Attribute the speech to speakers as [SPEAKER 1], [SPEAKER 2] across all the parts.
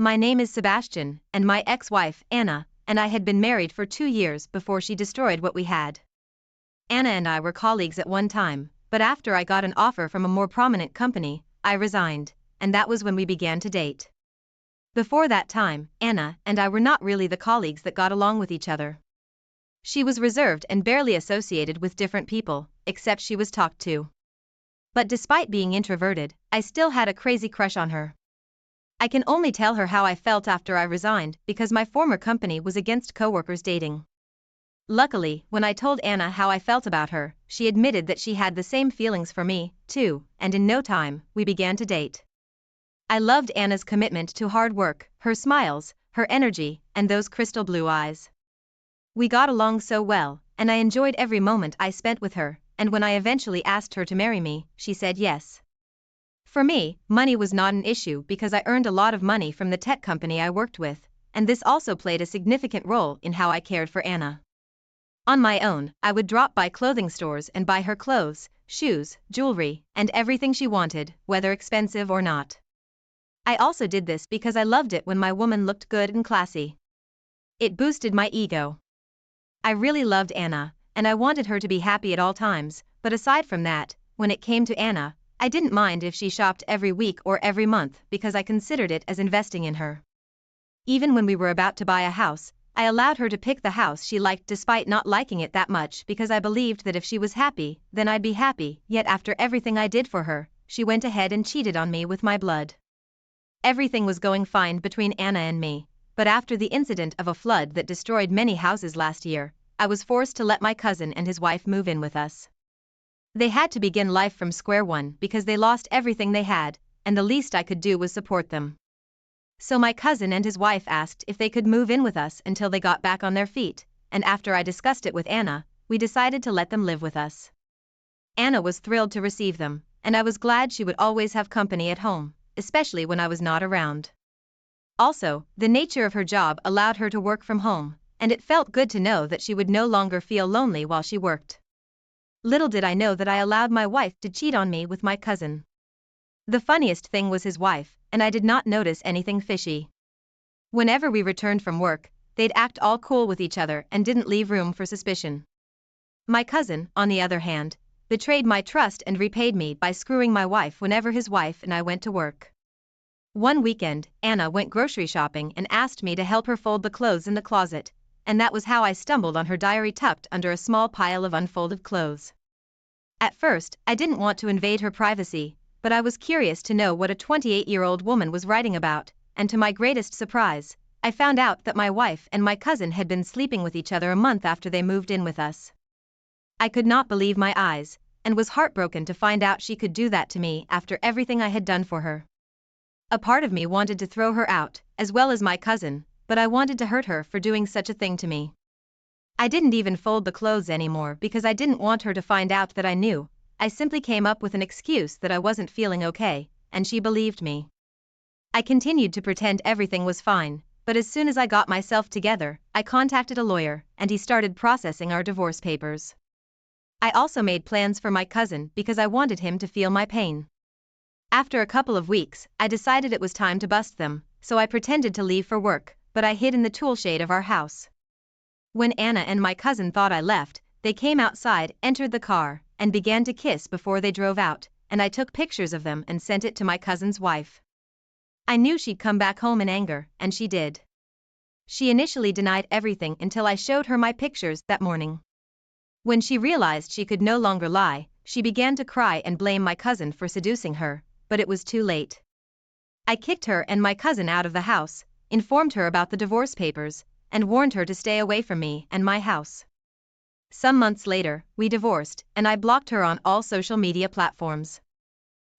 [SPEAKER 1] My name is Sebastian, and my ex-wife, Anna, and I had been married for 2 years before she destroyed what we had. Anna and I were colleagues at one time, but after I got an offer from a more prominent company, I resigned, and that was when we began to date. Before that time, Anna and I were not really the colleagues that got along with each other. She was reserved and barely associated with different people, except she was talked to. But despite being introverted, I still had a crazy crush on her. I can only tell her how I felt after I resigned because my former company was against coworkers dating. Luckily, when I told Anna how I felt about her, she admitted that she had the same feelings for me, too, and in no time, we began to date. I loved Anna's commitment to hard work, her smiles, her energy, and those crystal blue eyes. We got along so well, and I enjoyed every moment I spent with her, and when I eventually asked her to marry me, she said yes. For me, money was not an issue because I earned a lot of money from the tech company I worked with, and this also played a significant role in how I cared for Anna. On my own, I would drop by clothing stores and buy her clothes, shoes, jewelry, and everything she wanted, whether expensive or not. I also did this because I loved it when my woman looked good and classy. It boosted my ego. I really loved Anna, and I wanted her to be happy at all times, but aside from that, when it came to Anna, I didn't mind if she shopped every week or every month because I considered it as investing in her. Even when we were about to buy a house, I allowed her to pick the house she liked despite not liking it that much because I believed that if she was happy, then I'd be happy, yet after everything I did for her, she went ahead and cheated on me with my blood. Everything was going fine between Anna and me, but after the incident of a flood that destroyed many houses last year, I was forced to let my cousin and his wife move in with us. They had to begin life from square one because they lost everything they had, and the least I could do was support them. So my cousin and his wife asked if they could move in with us until they got back on their feet, and after I discussed it with Anna, we decided to let them live with us. Anna was thrilled to receive them, and I was glad she would always have company at home, especially when I was not around. Also, the nature of her job allowed her to work from home, and it felt good to know that she would no longer feel lonely while she worked. Little did I know that I allowed my wife to cheat on me with my cousin. The funniest thing was his wife, and I did not notice anything fishy. Whenever we returned from work, they'd act all cool with each other and didn't leave room for suspicion. My cousin, on the other hand, betrayed my trust and repaid me by screwing my wife whenever his wife and I went to work. One weekend, Anna went grocery shopping and asked me to help her fold the clothes in the closet, and that was how I stumbled on her diary tucked under a small pile of unfolded clothes. At first, I didn't want to invade her privacy, but I was curious to know what a 28-year-old woman was writing about, and to my greatest surprise, I found out that my wife and my cousin had been sleeping with each other a month after they moved in with us. I could not believe my eyes, and was heartbroken to find out she could do that to me after everything I had done for her. A part of me wanted to throw her out, as well as my cousin, but I wanted to hurt her for doing such a thing to me. I didn't even fold the clothes anymore because I didn't want her to find out that I knew. I simply came up with an excuse that I wasn't feeling okay, and she believed me. I continued to pretend everything was fine, but as soon as I got myself together, I contacted a lawyer, and he started processing our divorce papers. I also made plans for my cousin because I wanted him to feel my pain. After a couple of weeks, I decided it was time to bust them, so I pretended to leave for work, but I hid in the tool shed of our house. When Anna and my cousin thought I left, they came outside, entered the car, and began to kiss before they drove out, and I took pictures of them and sent it to my cousin's wife. I knew she'd come back home in anger, and she did. She initially denied everything until I showed her my pictures that morning. When she realized she could no longer lie, she began to cry and blame my cousin for seducing her, but it was too late. I kicked her and my cousin out of the house, informed her about the divorce papers, and warned her to stay away from me and my house. Some months later, we divorced, and I blocked her on all social media platforms.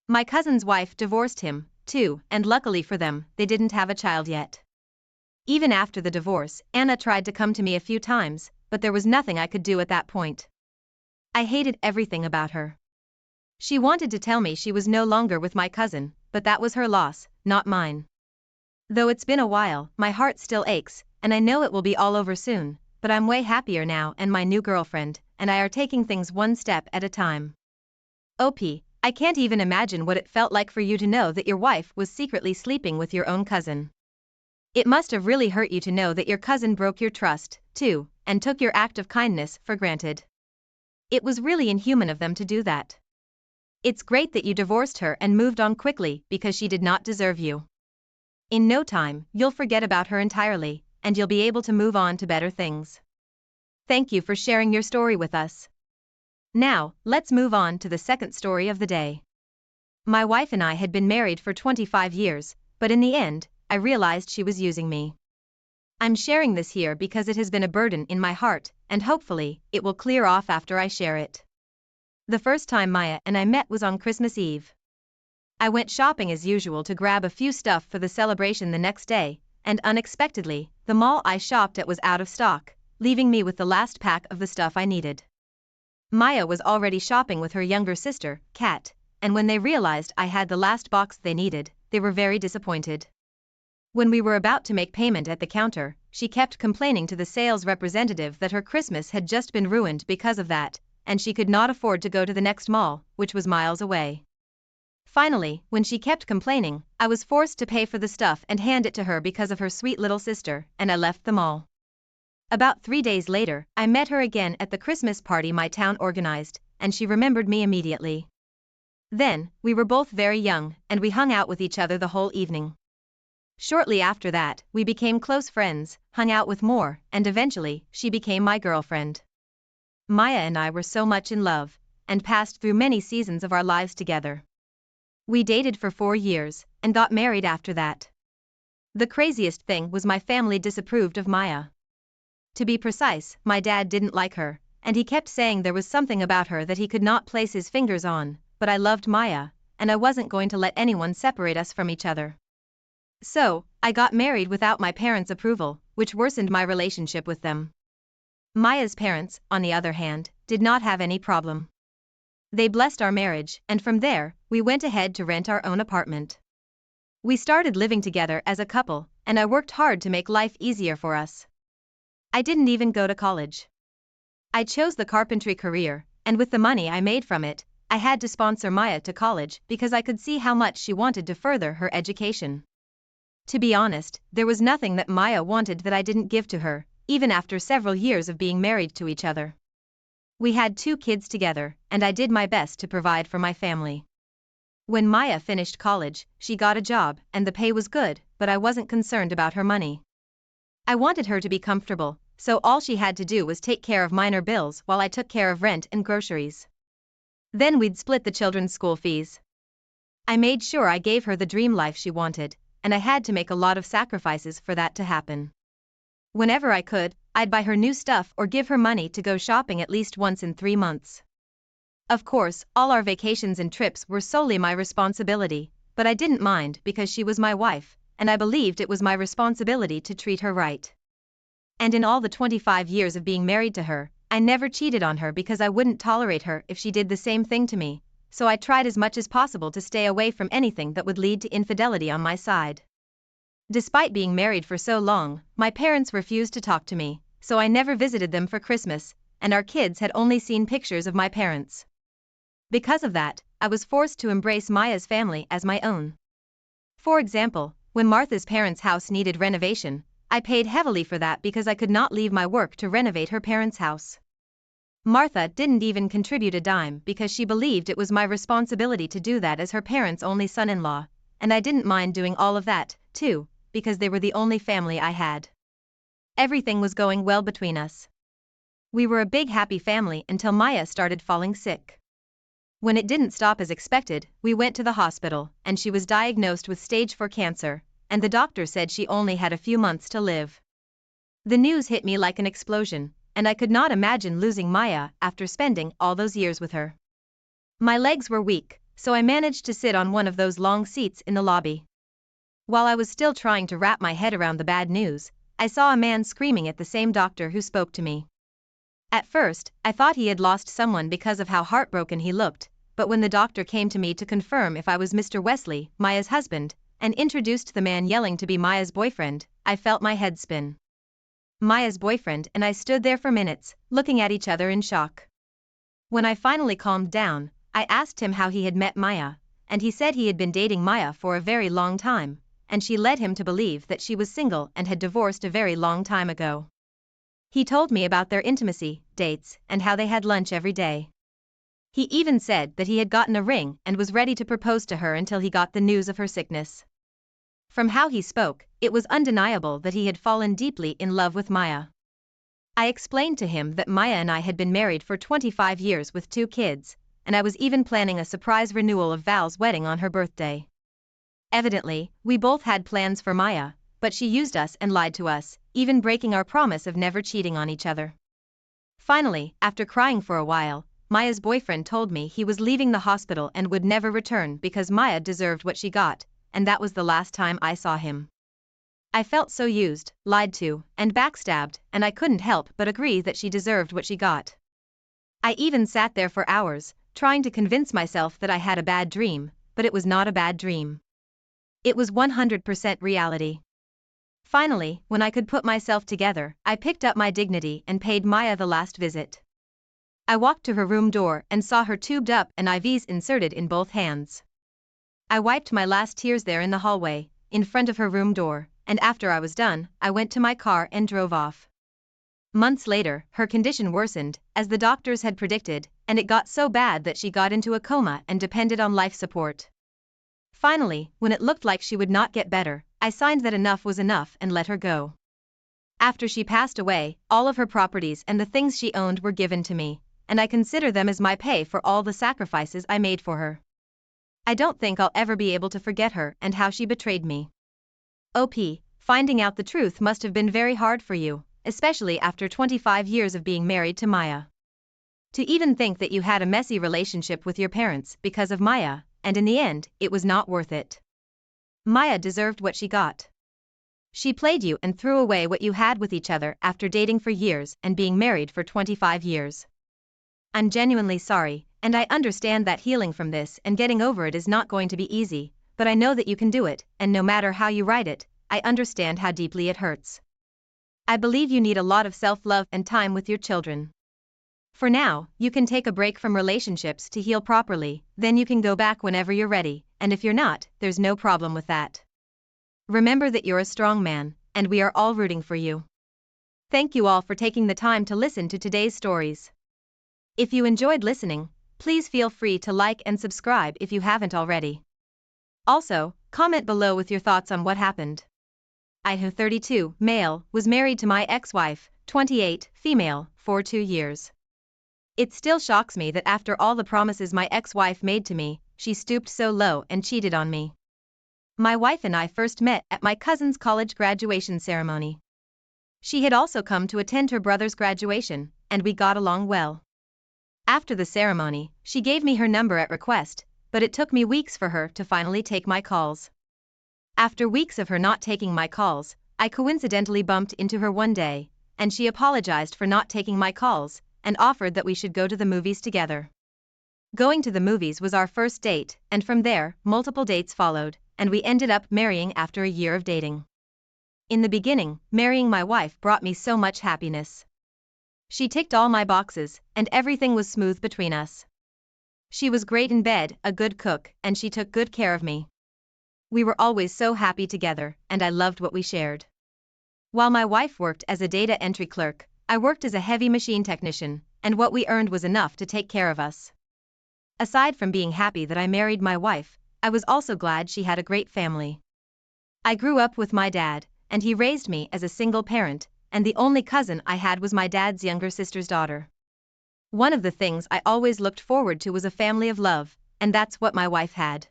[SPEAKER 1] My cousin's wife divorced him, too, and luckily for them, they didn't have a child yet. Even after the divorce, Anna tried to come to me a few times, but there was nothing I could do at that point. I hated everything about her. She wanted to tell me she was no longer with my cousin, but that was her loss, not mine. Though it's been a while, my heart still aches, and I know it will be all over soon, but I'm way happier now, and my new girlfriend and I are taking things one step at a time. OP, I can't even imagine what it felt like for you to know that your wife was secretly sleeping with your own cousin. It must have really hurt you to know that your cousin broke your trust, too, and took your act of kindness for granted. It was really inhuman of them to do that. It's great that you divorced her and moved on quickly because she did not deserve you. In no time, you'll forget about her entirely, and you'll be able to move on to better things. Thank you for sharing your story with us. Now, let's move on to the second story of the day. My wife and I had been married for 25 years, but in the end, I realized she was using me. I'm sharing this here because it has been a burden in my heart, and hopefully, it will clear off after I share it. The first time Maya and I met was on Christmas Eve. I went shopping as usual to grab a few stuff for the celebration the next day, and unexpectedly, the mall I shopped at was out of stock, leaving me with the last pack of the stuff I needed. Maya was already shopping with her younger sister, Kat, and when they realized I had the last box they needed, they were very disappointed. When we were about to make payment at the counter, she kept complaining to the sales representative that her Christmas had just been ruined because of that, and she could not afford to go to the next mall, which was miles away. Finally, when she kept complaining, I was forced to pay for the stuff and hand it to her because of her sweet little sister, and I left the mall. About 3 days later, I met her again at the Christmas party my town organized, and she remembered me immediately. Then, we were both very young, and we hung out with each other the whole evening. Shortly after that, we became close friends, hung out with more, and eventually, she became my girlfriend. Maya and I were so much in love, and passed through many seasons of our lives together. We dated for 4 years, and got married after that. The craziest thing was my family disapproved of Maya. To be precise, my dad didn't like her, and he kept saying there was something about her that he could not place his fingers on, but I loved Maya, and I wasn't going to let anyone separate us from each other. So, I got married without my parents' approval, which worsened my relationship with them. Maya's parents, on the other hand, did not have any problem. They blessed our marriage, and from there, we went ahead to rent our own apartment. We started living together as a couple, and I worked hard to make life easier for us. I didn't even go to college. I chose the carpentry career, and with the money I made from it, I had to sponsor Maya to college because I could see how much she wanted to further her education. To be honest, there was nothing that Maya wanted that I didn't give to her, even after several years of being married to each other. We had 2 kids together, and I did my best to provide for my family. When Maya finished college, she got a job, and the pay was good, but I wasn't concerned about her money. I wanted her to be comfortable, so all she had to do was take care of minor bills while I took care of rent and groceries. Then we'd split the children's school fees. I made sure I gave her the dream life she wanted, and I had to make a lot of sacrifices for that to happen. Whenever I could, I'd buy her new stuff or give her money to go shopping at least once in 3 months. Of course, all our vacations and trips were solely my responsibility, but I didn't mind because she was my wife, and I believed it was my responsibility to treat her right. And in all the 25 years of being married to her, I never cheated on her because I wouldn't tolerate her if she did the same thing to me, so I tried as much as possible to stay away from anything that would lead to infidelity on my side. Despite being married for so long, my parents refused to talk to me, so I never visited them for Christmas, and our kids had only seen pictures of my parents. Because of that, I was forced to embrace Maya's family as my own. For example, when Martha's parents' house needed renovation, I paid heavily for that because I could not leave my work to renovate her parents' house. Martha didn't even contribute a dime because she believed it was my responsibility to do that as her parents' only son-in-law, and I didn't mind doing all of that, too, because they were the only family I had. Everything was going well between us. We were a big happy family until Maya started falling sick. When it didn't stop as expected, we went to the hospital, and she was diagnosed with stage 4 cancer, and the doctor said she only had a few months to live. The news hit me like an explosion, and I could not imagine losing Maya after spending all those years with her. My legs were weak, so I managed to sit on one of those long seats in the lobby. While I was still trying to wrap my head around the bad news, I saw a man screaming at the same doctor who spoke to me. At first, I thought he had lost someone because of how heartbroken he looked, but when the doctor came to me to confirm if I was Mr. Wesley, Maya's husband, and introduced the man yelling to be Maya's boyfriend, I felt my head spin. Maya's boyfriend and I stood there for minutes, looking at each other in shock. When I finally calmed down, I asked him how he had met Maya, and he said he had been dating Maya for a very long time, and she led him to believe that she was single and had divorced a very long time ago. He told me about their intimacy, dates, and how they had lunch every day. He even said that he had gotten a ring and was ready to propose to her until he got the news of her sickness. From how he spoke, it was undeniable that he had fallen deeply in love with Maya. I explained to him that Maya and I had been married for 25 years with 2 kids, and I was even planning a surprise renewal of Val's wedding on her birthday. Evidently, we both had plans for Maya, but she used us and lied to us, even breaking our promise of never cheating on each other. Finally, after crying for a while, Maya's boyfriend told me he was leaving the hospital and would never return because Maya deserved what she got, and that was the last time I saw him. I felt so used, lied to, and backstabbed, and I couldn't help but agree that she deserved what she got. I even sat there for hours, trying to convince myself that I had a bad dream, but it was not a bad dream. It was 100% reality. Finally, when I could put myself together, I picked up my dignity and paid Maya the last visit. I walked to her room door and saw her tubed up and IVs inserted in both hands. I wiped my last tears there in the hallway, in front of her room door, and after I was done, I went to my car and drove off. Months later, her condition worsened, as the doctors had predicted, and it got so bad that she got into a coma and depended on life support. Finally, when it looked like she would not get better, I signed that enough was enough and let her go. After she passed away, all of her properties and the things she owned were given to me, and I consider them as my pay for all the sacrifices I made for her. I don't think I'll ever be able to forget her and how she betrayed me. OP, finding out the truth must have been very hard for you, especially after 25 years of being married to Maya. To even think that you had a messy relationship with your parents because of Maya, and in the end, it was not worth it. Maya deserved what she got. She played you and threw away what you had with each other after dating for years and being married for 25 years. I'm genuinely sorry, and I understand that healing from this and getting over it is not going to be easy, but I know that you can do it, and no matter how you write it, I understand how deeply it hurts. I believe you need a lot of self-love and time with your children. For now, you can take a break from relationships to heal properly, then you can go back whenever you're ready, and if you're not, there's no problem with that. Remember that you're a strong man, and we are all rooting for you. Thank you all for taking the time to listen to today's stories. If you enjoyed listening, please feel free to like and subscribe if you haven't already. Also, comment below with your thoughts on what happened. I, 32, male, was married to my ex-wife, 28, female, for 2 years. It still shocks me that after all the promises my ex-wife made to me, she stooped so low and cheated on me. My wife and I first met at my cousin's college graduation ceremony. She had also come to attend her brother's graduation, and we got along well. After the ceremony, she gave me her number at request, but it took me weeks for her to finally take my calls. After weeks of her not taking my calls, I coincidentally bumped into her one day, and she apologized for not taking my calls, and offered that we should go to the movies together. Going to the movies was our first date, and from there, multiple dates followed, and we ended up marrying after a year of dating. In the beginning, marrying my wife brought me so much happiness. She ticked all my boxes, and everything was smooth between us. She was great in bed, a good cook, and she took good care of me. We were always so happy together, and I loved what we shared. While my wife worked as a data entry clerk, I worked as a heavy machine technician, and what we earned was enough to take care of us. Aside from being happy that I married my wife, I was also glad she had a great family. I grew up with my dad, and he raised me as a single parent, and the only cousin I had was my dad's younger sister's daughter. One of the things I always looked forward to was a family of love, and that's what my wife had.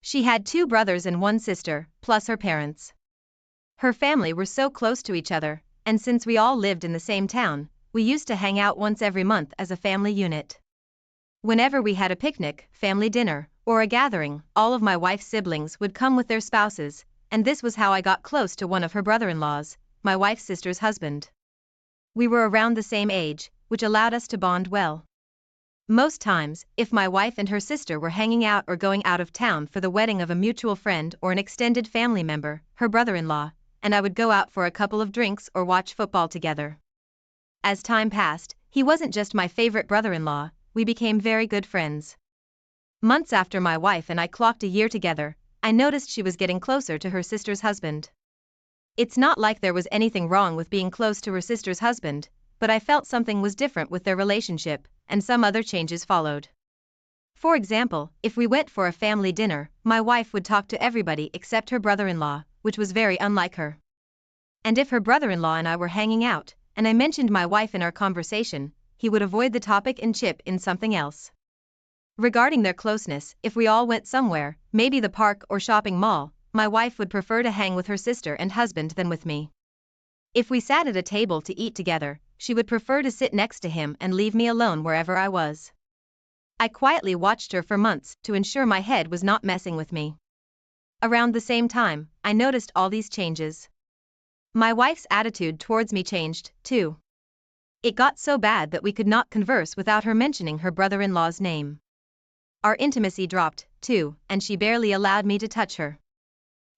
[SPEAKER 1] She had 2 brothers and 1 sister, plus her parents. Her family were so close to each other, and since we all lived in the same town, we used to hang out once every month as a family unit. Whenever we had a picnic, family dinner, or a gathering, all of my wife's siblings would come with their spouses, and this was how I got close to one of her brother-in-laws, my wife's sister's husband. We were around the same age, which allowed us to bond well. Most times, if my wife and her sister were hanging out or going out of town for the wedding of a mutual friend or an extended family member, her brother-in-law, and I would go out for a couple of drinks or watch football together. As time passed, he wasn't just my favorite brother-in-law, we became very good friends. Months after my wife and I clocked a year together, I noticed she was getting closer to her sister's husband. It's not like there was anything wrong with being close to her sister's husband, but I felt something was different with their relationship, and some other changes followed. For example, if we went for a family dinner, my wife would talk to everybody except her brother-in-law, which was very unlike her. And if her brother-in-law and I were hanging out, and I mentioned my wife in our conversation, he would avoid the topic and chip in something else. Regarding their closeness, if we all went somewhere, maybe the park or shopping mall, my wife would prefer to hang with her sister and husband than with me. If we sat at a table to eat together, she would prefer to sit next to him and leave me alone wherever I was. I quietly watched her for months to ensure my head was not messing with me. Around the same time, I noticed all these changes. My wife's attitude towards me changed, too. It got so bad that we could not converse without her mentioning her brother-in-law's name. Our intimacy dropped, too, and she barely allowed me to touch her.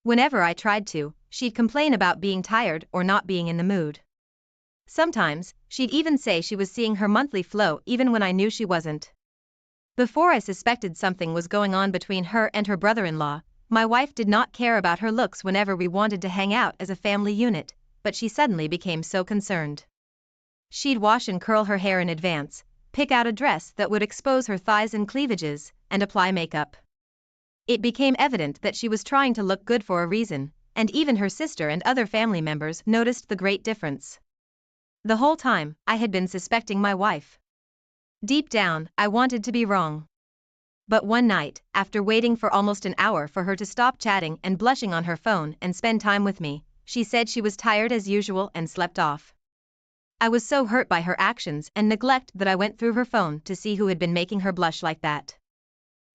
[SPEAKER 1] Whenever I tried to, she'd complain about being tired or not being in the mood. Sometimes, she'd even say she was seeing her monthly flow even when I knew she wasn't. Before I suspected something was going on between her and her brother-in-law, my wife did not care about her looks whenever we wanted to hang out as a family unit, but she suddenly became so concerned. She'd wash and curl her hair in advance, pick out a dress that would expose her thighs and cleavages, and apply makeup. It became evident that she was trying to look good for a reason, and even her sister and other family members noticed the great difference. The whole time, I had been suspecting my wife. Deep down, I wanted to be wrong. But one night, after waiting for almost an hour for her to stop chatting and blushing on her phone and spend time with me, she said she was tired as usual and slept off. I was so hurt by her actions and neglect that I went through her phone to see who had been making her blush like that.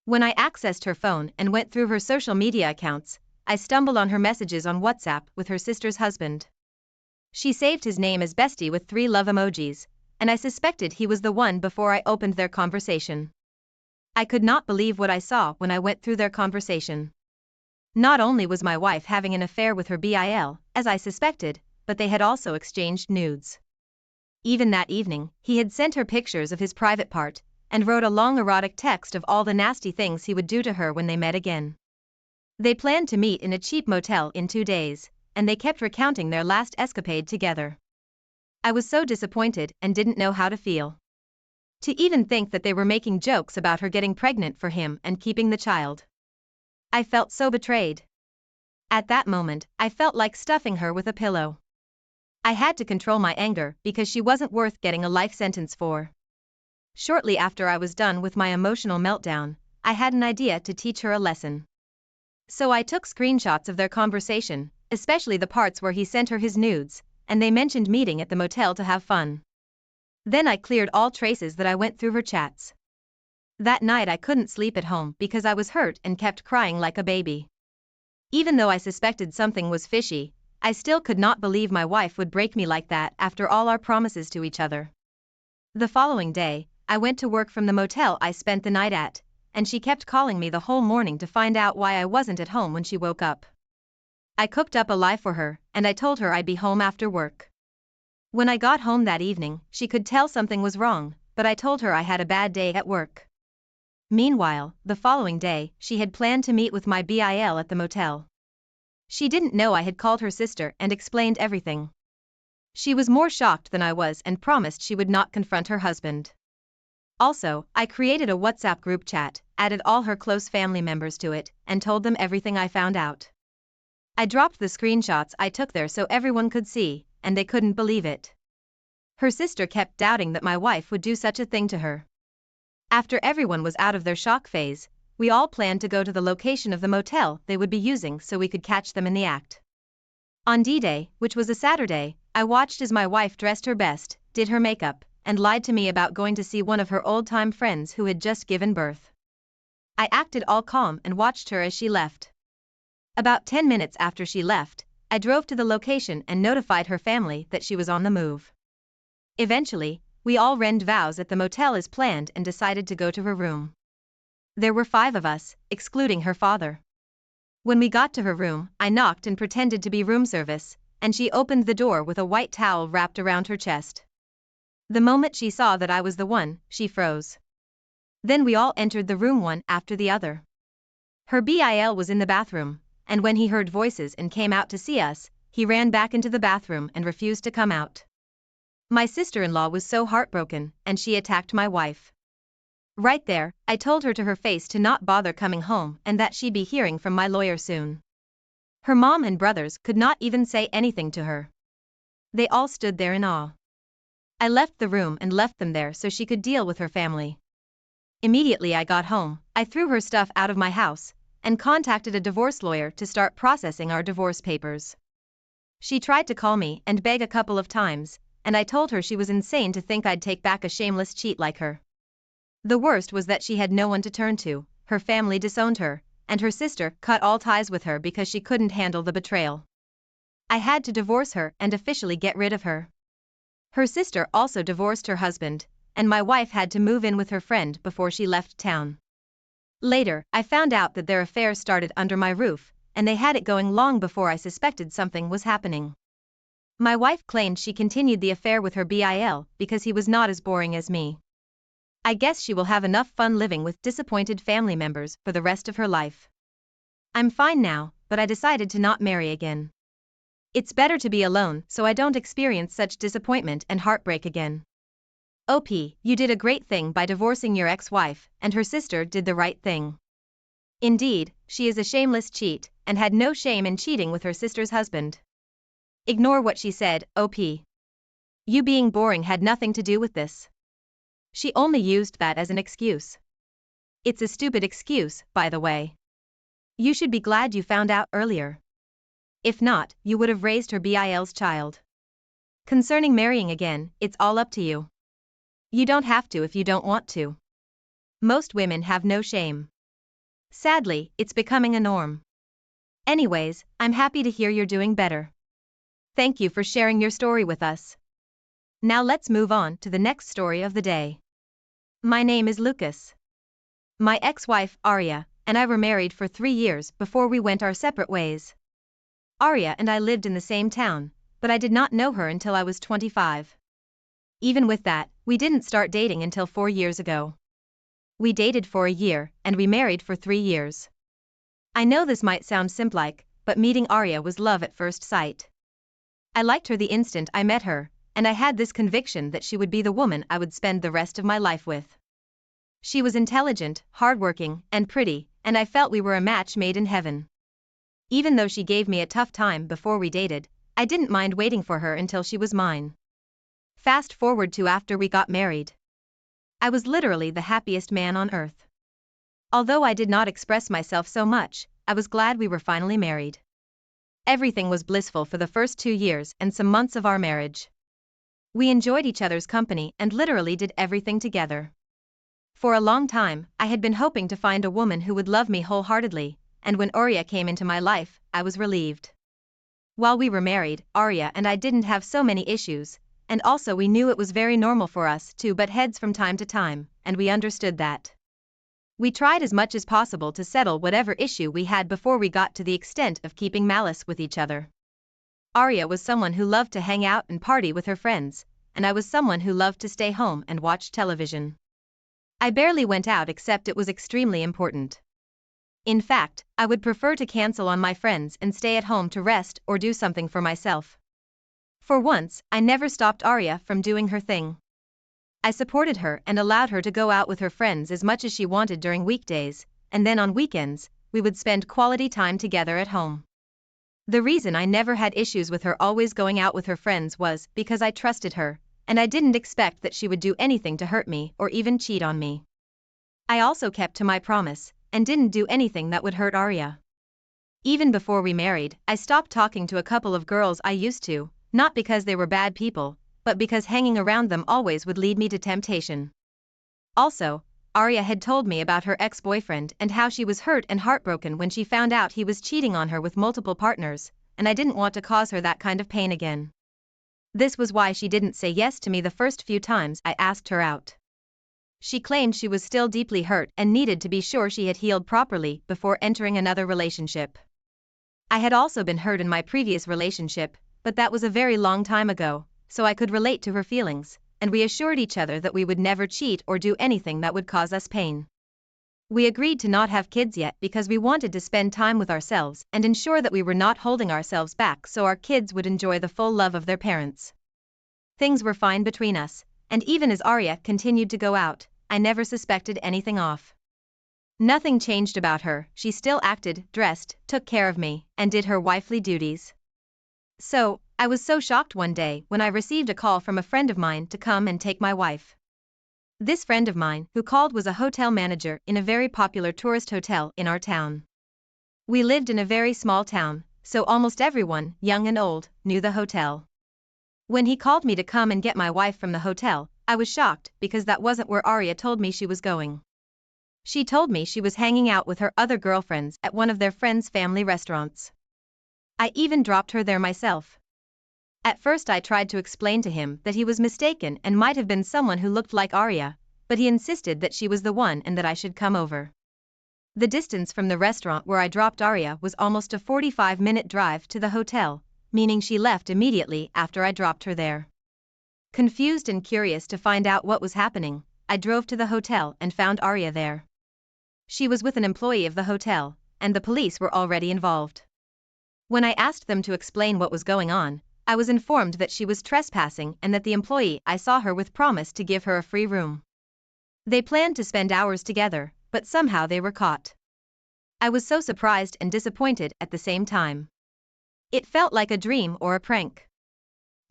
[SPEAKER 1] When I accessed her phone and went through her social media accounts, I stumbled on her messages on WhatsApp with her sister's husband. She saved his name as Bestie with 3 love emojis, and I suspected he was the one before I opened their conversation. I could not believe what I saw when I went through their conversation. Not only was my wife having an affair with her BIL, as I suspected, but they had also exchanged nudes. Even that evening, he had sent her pictures of his private part, and wrote a long erotic text of all the nasty things he would do to her when they met again. They planned to meet in a cheap motel in 2 days, and they kept recounting their last escapade together. I was so disappointed and didn't know how to feel. To even think that they were making jokes about her getting pregnant for him and keeping the child. I felt so betrayed. At that moment, I felt like stuffing her with a pillow. I had to control my anger because she wasn't worth getting a life sentence for. Shortly after I was done with my emotional meltdown, I had an idea to teach her a lesson. So I took screenshots of their conversation, especially the parts where he sent her his nudes, and they mentioned meeting at the motel to have fun. Then I cleared all traces that I went through her chats. That night I couldn't sleep at home because I was hurt and kept crying like a baby. Even though I suspected something was fishy, I still could not believe my wife would break me like that after all our promises to each other. The following day, I went to work from the motel I spent the night at, and she kept calling me the whole morning to find out why I wasn't at home when she woke up. I cooked up a lie for her, and I told her I'd be home after work. When I got home that evening, she could tell something was wrong, but I told her I had a bad day at work. Meanwhile, the following day, she had planned to meet with my BIL at the motel. She didn't know I had called her sister and explained everything. She was more shocked than I was and promised she would not confront her husband. Also, I created a WhatsApp group chat, added all her close family members to it, and told them everything I found out. I dropped the screenshots I took there so everyone could see, and they couldn't believe it. Her sister kept doubting that my wife would do such a thing to her. After everyone was out of their shock phase, we all planned to go to the location of the motel they would be using so we could catch them in the act. On D-Day, which was a Saturday, I watched as my wife dressed her best, did her makeup, and lied to me about going to see one of her old-time friends who had just given birth. I acted all calm and watched her as she left. About 10 minutes after she left, I drove to the location and notified her family that she was on the move. Eventually, we all renewed vows at the motel as planned and decided to go to her room. There were 5 of us, excluding her father. When we got to her room, I knocked and pretended to be room service, and she opened the door with a white towel wrapped around her chest. The moment she saw that I was the one, she froze. Then we all entered the room one after the other. Her BIL was in the bathroom, and when he heard voices and came out to see us, he ran back into the bathroom and refused to come out. My sister-in-law was so heartbroken, and she attacked my wife. Right there, I told her to her face to not bother coming home and that she'd be hearing from my lawyer soon. Her mom and brothers could not even say anything to her. They all stood there in awe. I left the room and left them there so she could deal with her family. Immediately I got home, I threw her stuff out of my house and contacted a divorce lawyer to start processing our divorce papers. She tried to call me and beg a couple of times, and I told her she was insane to think I'd take back a shameless cheat like her. The worst was that she had no one to turn to, her family disowned her, and her sister cut all ties with her because she couldn't handle the betrayal. I had to divorce her and officially get rid of her. Her sister also divorced her husband, and my wife had to move in with her friend before she left town. Later, I found out that their affair started under my roof, and they had it going long before I suspected something was happening. My wife claimed she continued the affair with her BIL because he was not as boring as me. I guess she will have enough fun living with disappointed family members for the rest of her life. I'm fine now, but I decided to not marry again. It's better to be alone so I don't experience such disappointment and heartbreak again. OP, you did a great thing by divorcing your ex-wife, and her sister did the right thing. Indeed, she is a shameless cheat, and had no shame in cheating with her sister's husband. Ignore what she said, OP. You being boring had nothing to do with this. She only used that as an excuse. It's a stupid excuse, by the way. You should be glad you found out earlier. If not, you would have raised her BIL's child. Concerning marrying again, it's all up to you. You don't have to if you don't want to. Most women have no shame. Sadly, it's becoming a norm. Anyways, I'm happy to hear you're doing better. Thank you for sharing your story with us. Now let's move on to the next story of the day. My name is Lucas. My ex-wife, Arya, and I were married for 3 years before we went our separate ways. Arya and I lived in the same town, but I did not know her until I was 25. Even with that, we didn't start dating until 4 years ago. We dated for a year, and we married for 3 years. I know this might sound simple-like, but meeting Arya was love at first sight. I liked her the instant I met her, and I had this conviction that she would be the woman I would spend the rest of my life with. She was intelligent, hardworking, and pretty, and I felt we were a match made in heaven. Even though she gave me a tough time before we dated, I didn't mind waiting for her until she was mine. Fast forward to after we got married. I was literally the happiest man on earth. Although I did not express myself so much, I was glad we were finally married. Everything was blissful for the first 2 years and some months of our marriage. We enjoyed each other's company and literally did everything together. For a long time, I had been hoping to find a woman who would love me wholeheartedly, and when Arya came into my life, I was relieved. While we were married, Arya and I didn't have so many issues, and also we knew it was very normal for us to butt heads from time to time, and we understood that. We tried as much as possible to settle whatever issue we had before we got to the extent of keeping malice with each other. Arya was someone who loved to hang out and party with her friends, and I was someone who loved to stay home and watch television. I barely went out except it was extremely important. In fact, I would prefer to cancel on my friends and stay at home to rest or do something for myself. For once, I never stopped Arya from doing her thing. I supported her and allowed her to go out with her friends as much as she wanted during weekdays, and then on weekends, we would spend quality time together at home. The reason I never had issues with her always going out with her friends was because I trusted her, and I didn't expect that she would do anything to hurt me or even cheat on me. I also kept to my promise, and didn't do anything that would hurt Arya. Even before we married, I stopped talking to a couple of girls I used to, not because they were bad people, but because hanging around them always would lead me to temptation. Also, Arya had told me about her ex-boyfriend and how she was hurt and heartbroken when she found out he was cheating on her with multiple partners, and I didn't want to cause her that kind of pain again. This was why she didn't say yes to me the first few times I asked her out. She claimed she was still deeply hurt and needed to be sure she had healed properly before entering another relationship. I had also been hurt in my previous relationship, but that was a very long time ago, so I could relate to her feelings, and we assured each other that we would never cheat or do anything that would cause us pain. We agreed to not have kids yet because we wanted to spend time with ourselves and ensure that we were not holding ourselves back so our kids would enjoy the full love of their parents. Things were fine between us, and even as Arya continued to go out, I never suspected anything off. Nothing changed about her, she still acted, dressed, took care of me, and did her wifely duties. So, I was so shocked one day when I received a call from a friend of mine to come and take my wife. This friend of mine who called was a hotel manager in a very popular tourist hotel in our town. We lived in a very small town, so almost everyone, young and old, knew the hotel. When he called me to come and get my wife from the hotel, I was shocked because that wasn't where Arya told me she was going. She told me she was hanging out with her other girlfriends at one of their friends' family restaurants. I even dropped her there myself. At first I tried to explain to him that he was mistaken and might have been someone who looked like Arya, but he insisted that she was the one and that I should come over. The distance from the restaurant where I dropped Arya was almost a 45-minute drive to the hotel, meaning she left immediately after I dropped her there. Confused and curious to find out what was happening, I drove to the hotel and found Arya there. She was with an employee of the hotel, and the police were already involved. When I asked them to explain what was going on, I was informed that she was trespassing and that the employee I saw her with promised to give her a free room. They planned to spend hours together, but somehow they were caught. I was so surprised and disappointed at the same time. It felt like a dream or a prank.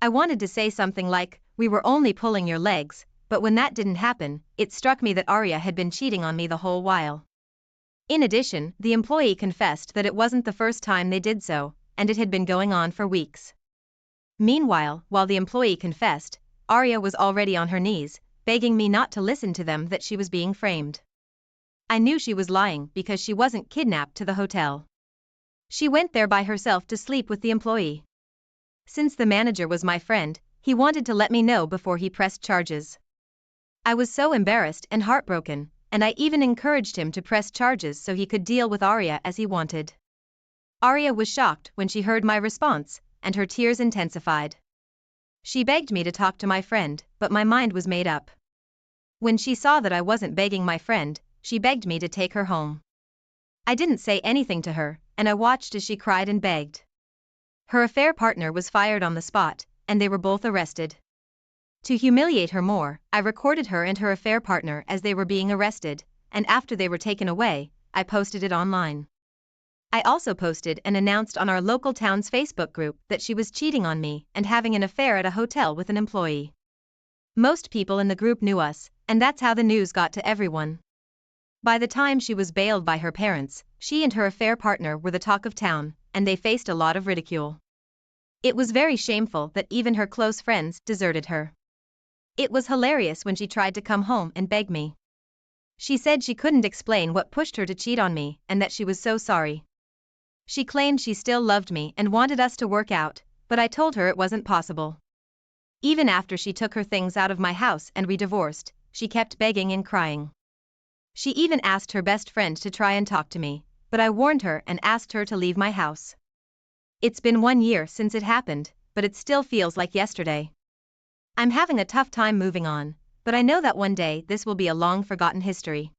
[SPEAKER 1] I wanted to say something like, "We were only pulling your legs," but when that didn't happen, it struck me that Arya had been cheating on me the whole while. In addition, the employee confessed that it wasn't the first time they did so, and it had been going on for weeks. Meanwhile, while the employee confessed, Arya was already on her knees, begging me not to listen to them that she was being framed. I knew she was lying because she wasn't kidnapped to the hotel. She went there by herself to sleep with the employee. Since the manager was my friend, he wanted to let me know before he pressed charges. I was so embarrassed and heartbroken, and I even encouraged him to press charges so he could deal with Arya as he wanted. Arya was shocked when she heard my response, and her tears intensified. She begged me to talk to my friend, but my mind was made up. When she saw that I wasn't begging my friend, she begged me to take her home. I didn't say anything to her, and I watched as she cried and begged. Her affair partner was fired on the spot, and they were both arrested. To humiliate her more, I recorded her and her affair partner as they were being arrested, and after they were taken away, I posted it online. I also posted and announced on our local town's Facebook group that she was cheating on me and having an affair at a hotel with an employee. Most people in the group knew us, and that's how the news got to everyone. By the time she was bailed by her parents, she and her affair partner were the talk of town, and they faced a lot of ridicule. It was very shameful that even her close friends deserted her. It was hilarious when she tried to come home and beg me. She said she couldn't explain what pushed her to cheat on me and that she was so sorry. She claimed she still loved me and wanted us to work out, but I told her it wasn't possible. Even after she took her things out of my house and we divorced, she kept begging and crying. She even asked her best friend to try and talk to me, but I warned her and asked her to leave my house. It's been 1 year since it happened, but it still feels like yesterday. I'm having a tough time moving on, but I know that one day this will be a long-forgotten history.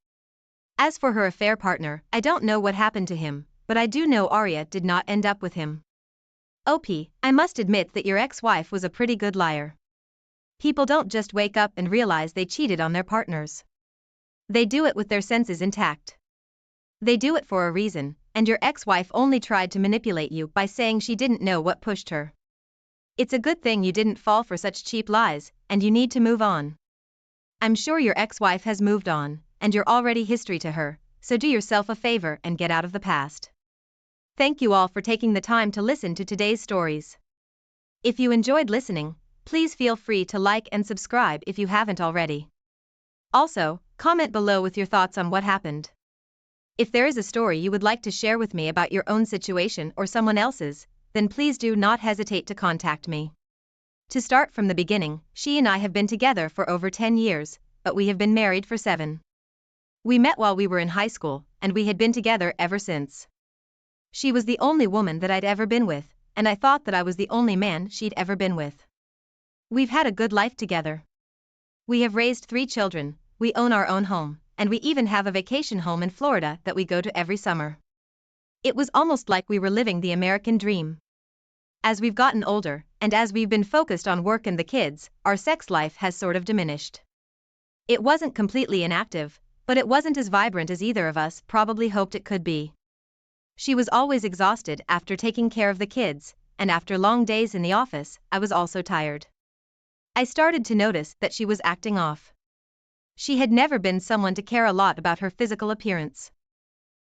[SPEAKER 1] As for her affair partner, I don't know what happened to him, but I do know Arya did not end up with him. OP, I must admit that your ex-wife was a pretty good liar. People don't just wake up and realize they cheated on their partners. They do it with their senses intact. They do it for a reason, and your ex-wife only tried to manipulate you by saying she didn't know what pushed her. It's a good thing you didn't fall for such cheap lies, and you need to move on. I'm sure your ex-wife has moved on, and you're already history to her, so do yourself a favor and get out of the past. Thank you all for taking the time to listen to today's stories. If you enjoyed listening, please feel free to like and subscribe if you haven't already. Also, comment below with your thoughts on what happened. If there is a story you would like to share with me about your own situation or someone else's, then please do not hesitate to contact me. To start from the beginning, she and I have been together for over 10 years, but we have been married for 7. We met while we were in high school, and we had been together ever since. She was the only woman that I'd ever been with, and I thought that I was the only man she'd ever been with. We've had a good life together. We have raised 3 children, we own our own home, and we even have a vacation home in Florida that we go to every summer. It was almost like we were living the American dream. As we've gotten older, and as we've been focused on work and the kids, our sex life has sort of diminished. It wasn't completely inactive, but it wasn't as vibrant as either of us probably hoped it could be. She was always exhausted after taking care of the kids, and after long days in the office, I was also tired. I started to notice that she was acting off. She had never been someone to care a lot about her physical appearance.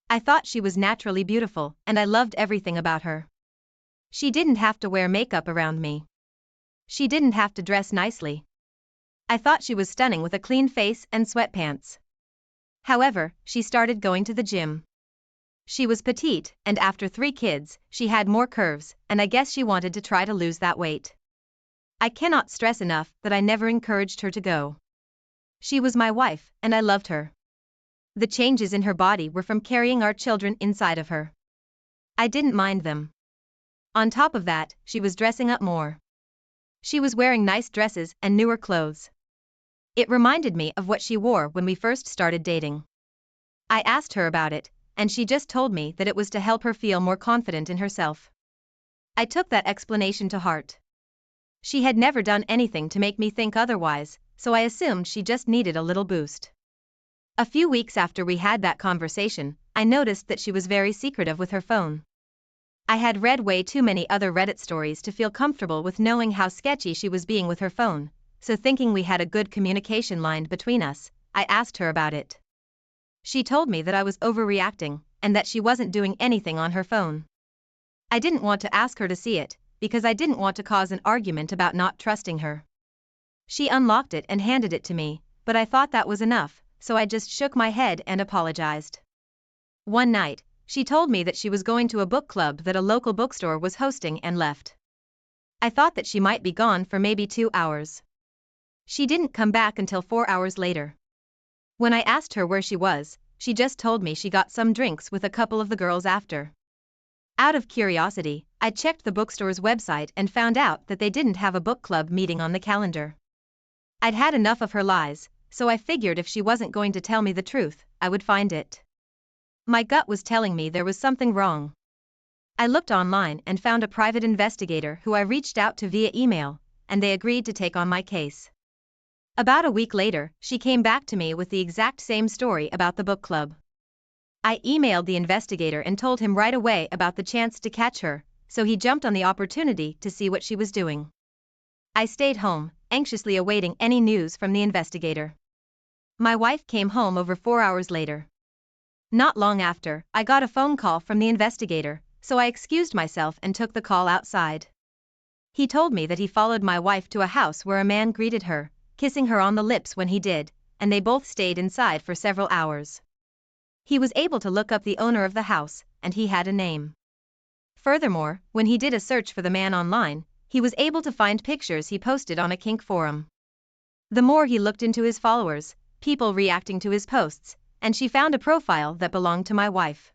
[SPEAKER 1] I thought she was naturally beautiful, and I loved everything about her. She didn't have to wear makeup around me. She didn't have to dress nicely. I thought she was stunning with a clean face and sweatpants. However, she started going to the gym. She was petite, and after 3 kids, she had more curves, and I guess she wanted to try to lose that weight. I cannot stress enough that I never encouraged her to go. She was my wife, and I loved her. The changes in her body were from carrying our children inside of her. I didn't mind them. On top of that, she was dressing up more. She was wearing nice dresses and newer clothes. It reminded me of what she wore when we first started dating. I asked her about it, and she just told me that it was to help her feel more confident in herself. I took that explanation to heart. She had never done anything to make me think otherwise, so I assumed she just needed a little boost. A few weeks after we had that conversation, I noticed that she was very secretive with her phone. I had read way too many other Reddit stories to feel comfortable with knowing how sketchy she was being with her phone, so thinking we had a good communication line between us, I asked her about it. She told me that I was overreacting, and that she wasn't doing anything on her phone. I didn't want to ask her to see it, because I didn't want to cause an argument about not trusting her. She unlocked it and handed it to me, but I thought that was enough, so I just shook my head and apologized. One night, she told me that she was going to a book club that a local bookstore was hosting and left. I thought that she might be gone for maybe 2 hours. She didn't come back until 4 hours later. When I asked her where she was, she just told me she got some drinks with a couple of the girls after. Out of curiosity, I checked the bookstore's website and found out that they didn't have a book club meeting on the calendar. I'd had enough of her lies, so I figured if she wasn't going to tell me the truth, I would find it. My gut was telling me there was something wrong. I looked online and found a private investigator who I reached out to via email, and they agreed to take on my case. About a week later, she came back to me with the exact same story about the book club. I emailed the investigator and told him right away about the chance to catch her, so he jumped on the opportunity to see what she was doing. I stayed home, anxiously awaiting any news from the investigator. My wife came home over 4 hours later. Not long after, I got a phone call from the investigator, so I excused myself and took the call outside. He told me that he followed my wife to a house where a man greeted her, kissing her on the lips when he did, and they both stayed inside for several hours. He was able to look up the owner of the house, and he had a name. Furthermore, when he did a search for the man online, he was able to find pictures he posted on a kink forum. The more he looked into his followers, people reacting to his posts, and she found a profile that belonged to my wife.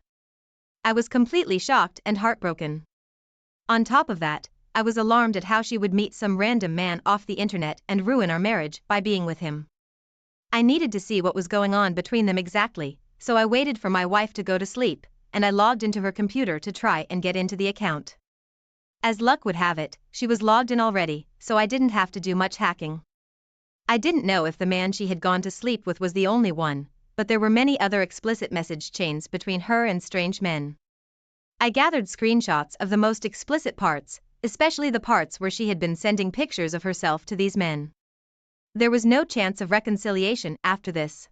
[SPEAKER 1] I was completely shocked and heartbroken. On top of that, I was alarmed at how she would meet some random man off the internet and ruin our marriage by being with him. I needed to see what was going on between them exactly, so I waited for my wife to go to sleep, and I logged into her computer to try and get into the account. As luck would have it, she was logged in already, so I didn't have to do much hacking. I didn't know if the man she had gone to sleep with was the only one, but there were many other explicit message chains between her and strange men. I gathered screenshots of the most explicit parts, especially the parts where she had been sending pictures of herself to these men. There was no chance of reconciliation after this.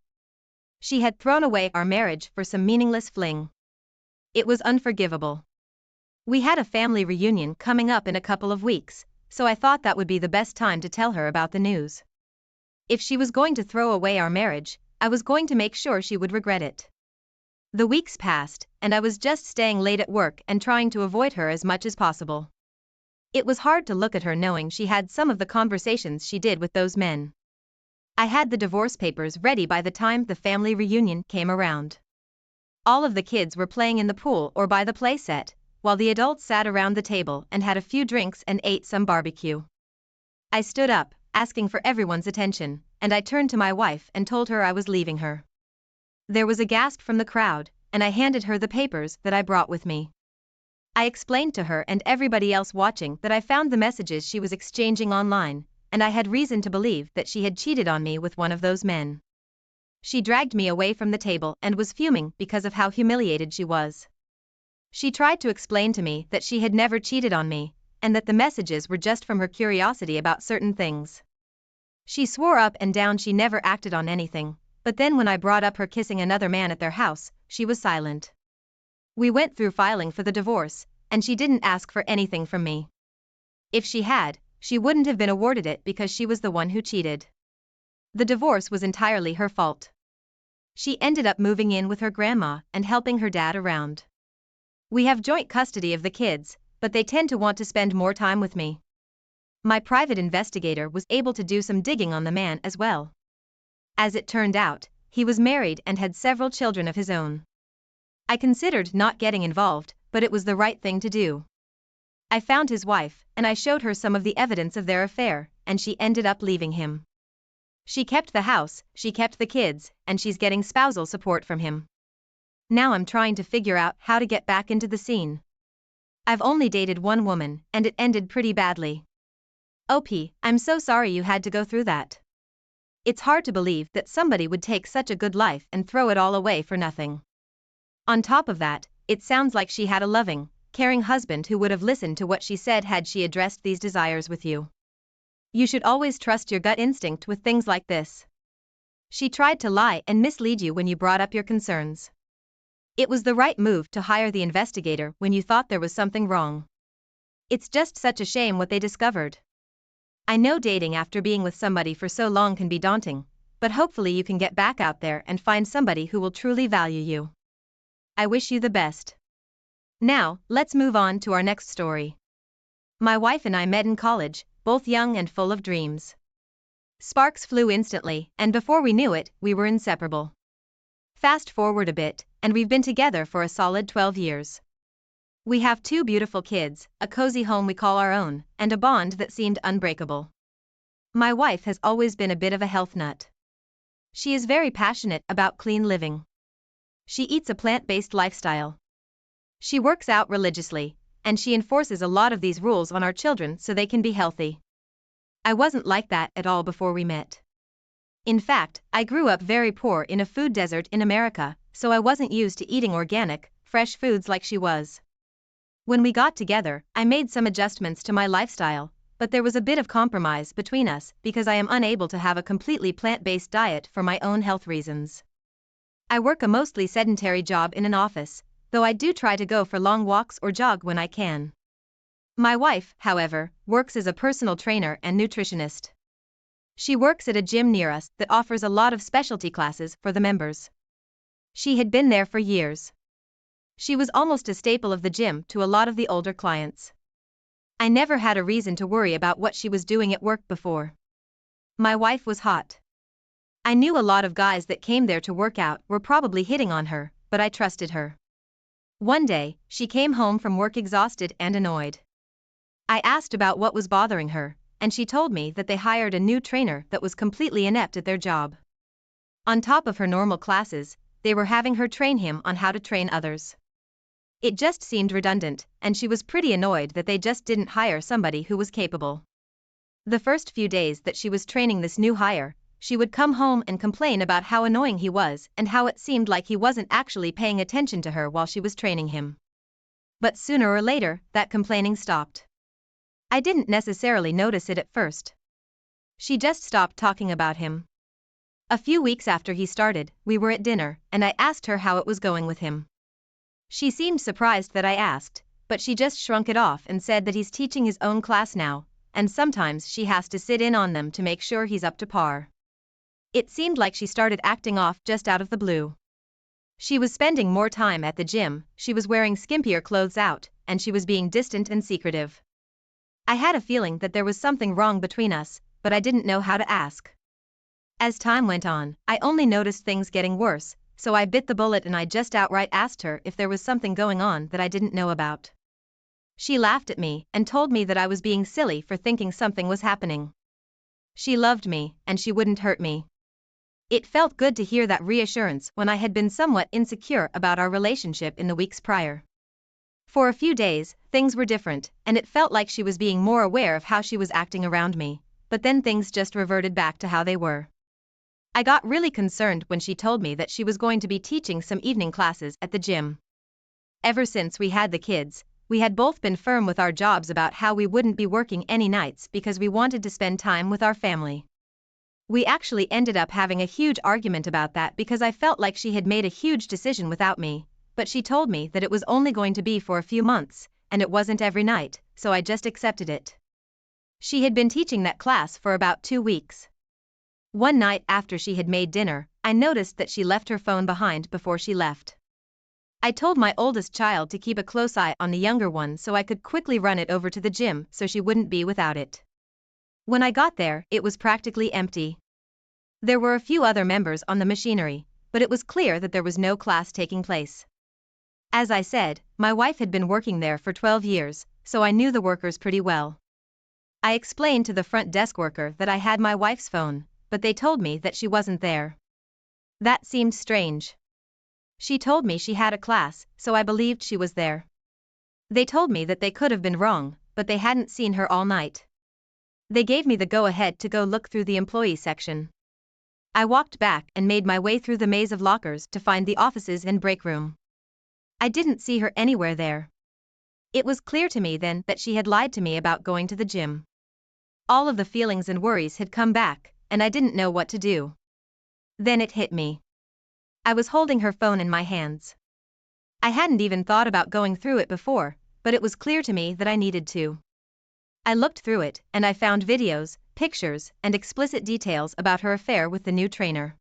[SPEAKER 1] She had thrown away our marriage for some meaningless fling. It was unforgivable. We had a family reunion coming up in a couple of weeks, so I thought that would be the best time to tell her about the news. If she was going to throw away our marriage, I was going to make sure she would regret it. The weeks passed, and I was just staying late at work and trying to avoid her as much as possible. It was hard to look at her knowing she had some of the conversations she did with those men. I had the divorce papers ready by the time the family reunion came around. All of the kids were playing in the pool or by the play set, while the adults sat around the table and had a few drinks and ate some barbecue. I stood up, asking for everyone's attention, and I turned to my wife and told her I was leaving her. There was a gasp from the crowd, and I handed her the papers that I brought with me. I explained to her and everybody else watching that I found the messages she was exchanging online, and I had reason to believe that she had cheated on me with one of those men. She dragged me away from the table and was fuming because of how humiliated she was. She tried to explain to me that she had never cheated on me, and that the messages were just from her curiosity about certain things. She swore up and down she never acted on anything, but then when I brought up her kissing another man at their house, she was silent. We went through filing for the divorce, and she didn't ask for anything from me. If she had, she wouldn't have been awarded it because she was the one who cheated. The divorce was entirely her fault. She ended up moving in with her grandma and helping her dad around. We have joint custody of the kids, but they tend to want to spend more time with me. My private investigator was able to do some digging on the man as well. As it turned out, he was married and had several children of his own. I considered not getting involved, but it was the right thing to do. I found his wife, and I showed her some of the evidence of their affair, and she ended up leaving him. She kept the house, she kept the kids, and she's getting spousal support from him. Now I'm trying to figure out how to get back into the scene. I've only dated one woman, and it ended pretty badly. OP, I'm so sorry you had to go through that. It's hard to believe that somebody would take such a good life and throw it all away for nothing. On top of that, it sounds like she had a loving, caring husband who would have listened to what she said had she addressed these desires with you. You should always trust your gut instinct with things like this. She tried to lie and mislead you when you brought up your concerns. It was the right move to hire the investigator when you thought there was something wrong. It's just such a shame what they discovered. I know dating after being with somebody for so long can be daunting, but hopefully you can get back out there and find somebody who will truly value you. I wish you the best. Now, let's move on to our next story. My wife and I met in college, both young and full of dreams. Sparks flew instantly, and before we knew it, we were inseparable. Fast forward a bit, and we've been together for a solid 12 years. We have 2 beautiful kids, a cozy home we call our own, and a bond that seemed unbreakable. My wife has always been a bit of a health nut. She is very passionate about clean living. She eats a plant-based lifestyle. She works out religiously, and she enforces a lot of these rules on our children so they can be healthy. I wasn't like that at all before we met. In fact, I grew up very poor in a food desert in America, so I wasn't used to eating organic, fresh foods like she was. When we got together, I made some adjustments to my lifestyle, but there was a bit of compromise between us because I am unable to have a completely plant-based diet for my own health reasons. I work a mostly sedentary job in an office, though I do try to go for long walks or jog when I can. My wife, however, works as a personal trainer and nutritionist. She works at a gym near us that offers a lot of specialty classes for the members. She had been there for years. She was almost a staple of the gym to a lot of the older clients. I never had a reason to worry about what she was doing at work before. My wife was hot. I knew a lot of guys that came there to work out were probably hitting on her, but I trusted her. One day, she came home from work exhausted and annoyed. I asked about what was bothering her, and she told me that they hired a new trainer that was completely inept at their job. On top of her normal classes, they were having her train him on how to train others. It just seemed redundant, and she was pretty annoyed that they just didn't hire somebody who was capable. The first few days that she was training this new hire, she would come home and complain about how annoying he was and how it seemed like he wasn't actually paying attention to her while she was training him. But sooner or later, that complaining stopped. I didn't necessarily notice it at first. She just stopped talking about him. A few weeks after he started, we were at dinner, and I asked her how it was going with him. She seemed surprised that I asked, but she just shrunk it off and said that he's teaching his own class now, and sometimes she has to sit in on them to make sure he's up to par. It seemed like she started acting off just out of the blue. She was spending more time at the gym, she was wearing skimpier clothes out, and she was being distant and secretive. I had a feeling that there was something wrong between us, but I didn't know how to ask. As time went on, I only noticed things getting worse, so I bit the bullet and I just outright asked her if there was something going on that I didn't know about. She laughed at me and told me that I was being silly for thinking something was happening. She loved me, and she wouldn't hurt me. It felt good to hear that reassurance when I had been somewhat insecure about our relationship in the weeks prior. For a few days, things were different, and it felt like she was being more aware of how she was acting around me, but then things just reverted back to how they were. I got really concerned when she told me that she was going to be teaching some evening classes at the gym. Ever since we had the kids, we had both been firm with our jobs about how we wouldn't be working any nights because we wanted to spend time with our family. We actually ended up having a huge argument about that because I felt like she had made a huge decision without me, but she told me that it was only going to be for a few months, and it wasn't every night, so I just accepted it. She had been teaching that class for about 2 weeks. One night after she had made dinner, I noticed that she left her phone behind before she left. I told my oldest child to keep a close eye on the younger one so I could quickly run it over to the gym so she wouldn't be without it. When I got there, it was practically empty. There were a few other members on the machinery, but it was clear that there was no class taking place. As I said, my wife had been working there for 12 years, so I knew the workers pretty well. I explained to the front desk worker that I had my wife's phone, but they told me that she wasn't there. That seemed strange. She told me she had a class, so I believed she was there. They told me that they could have been wrong, but they hadn't seen her all night. They gave me the go-ahead to go look through the employee section. I walked back and made my way through the maze of lockers to find the offices and break room. I didn't see her anywhere there. It was clear to me then that she had lied to me about going to the gym. All of the feelings and worries had come back, and I didn't know what to do. Then it hit me. I was holding her phone in my hands. I hadn't even thought about going through it before, but it was clear to me that I needed to. I looked through it, and I found videos, pictures, and explicit details about her affair with the new trainer.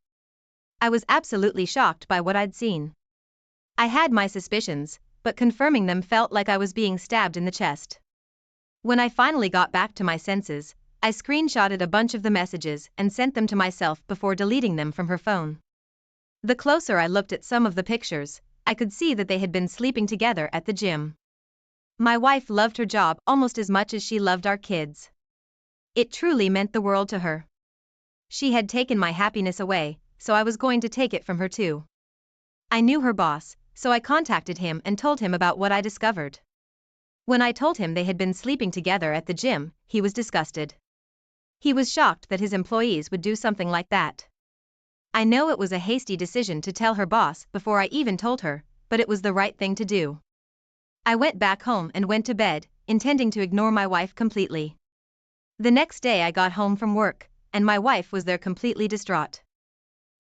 [SPEAKER 1] I was absolutely shocked by what I'd seen. I had my suspicions, but confirming them felt like I was being stabbed in the chest. When I finally got back to my senses, I screenshotted a bunch of the messages and sent them to myself before deleting them from her phone. The closer I looked at some of the pictures, I could see that they had been sleeping together at the gym. My wife loved her job almost as much as she loved our kids. It truly meant the world to her. She had taken my happiness away, so I was going to take it from her too. I knew her boss, so I contacted him and told him about what I discovered. When I told him they had been sleeping together at the gym, he was disgusted. He was shocked that his employees would do something like that. I know it was a hasty decision to tell her boss before I even told her, but it was the right thing to do. I went back home and went to bed, intending to ignore my wife completely. The next day I got home from work, and my wife was there completely distraught.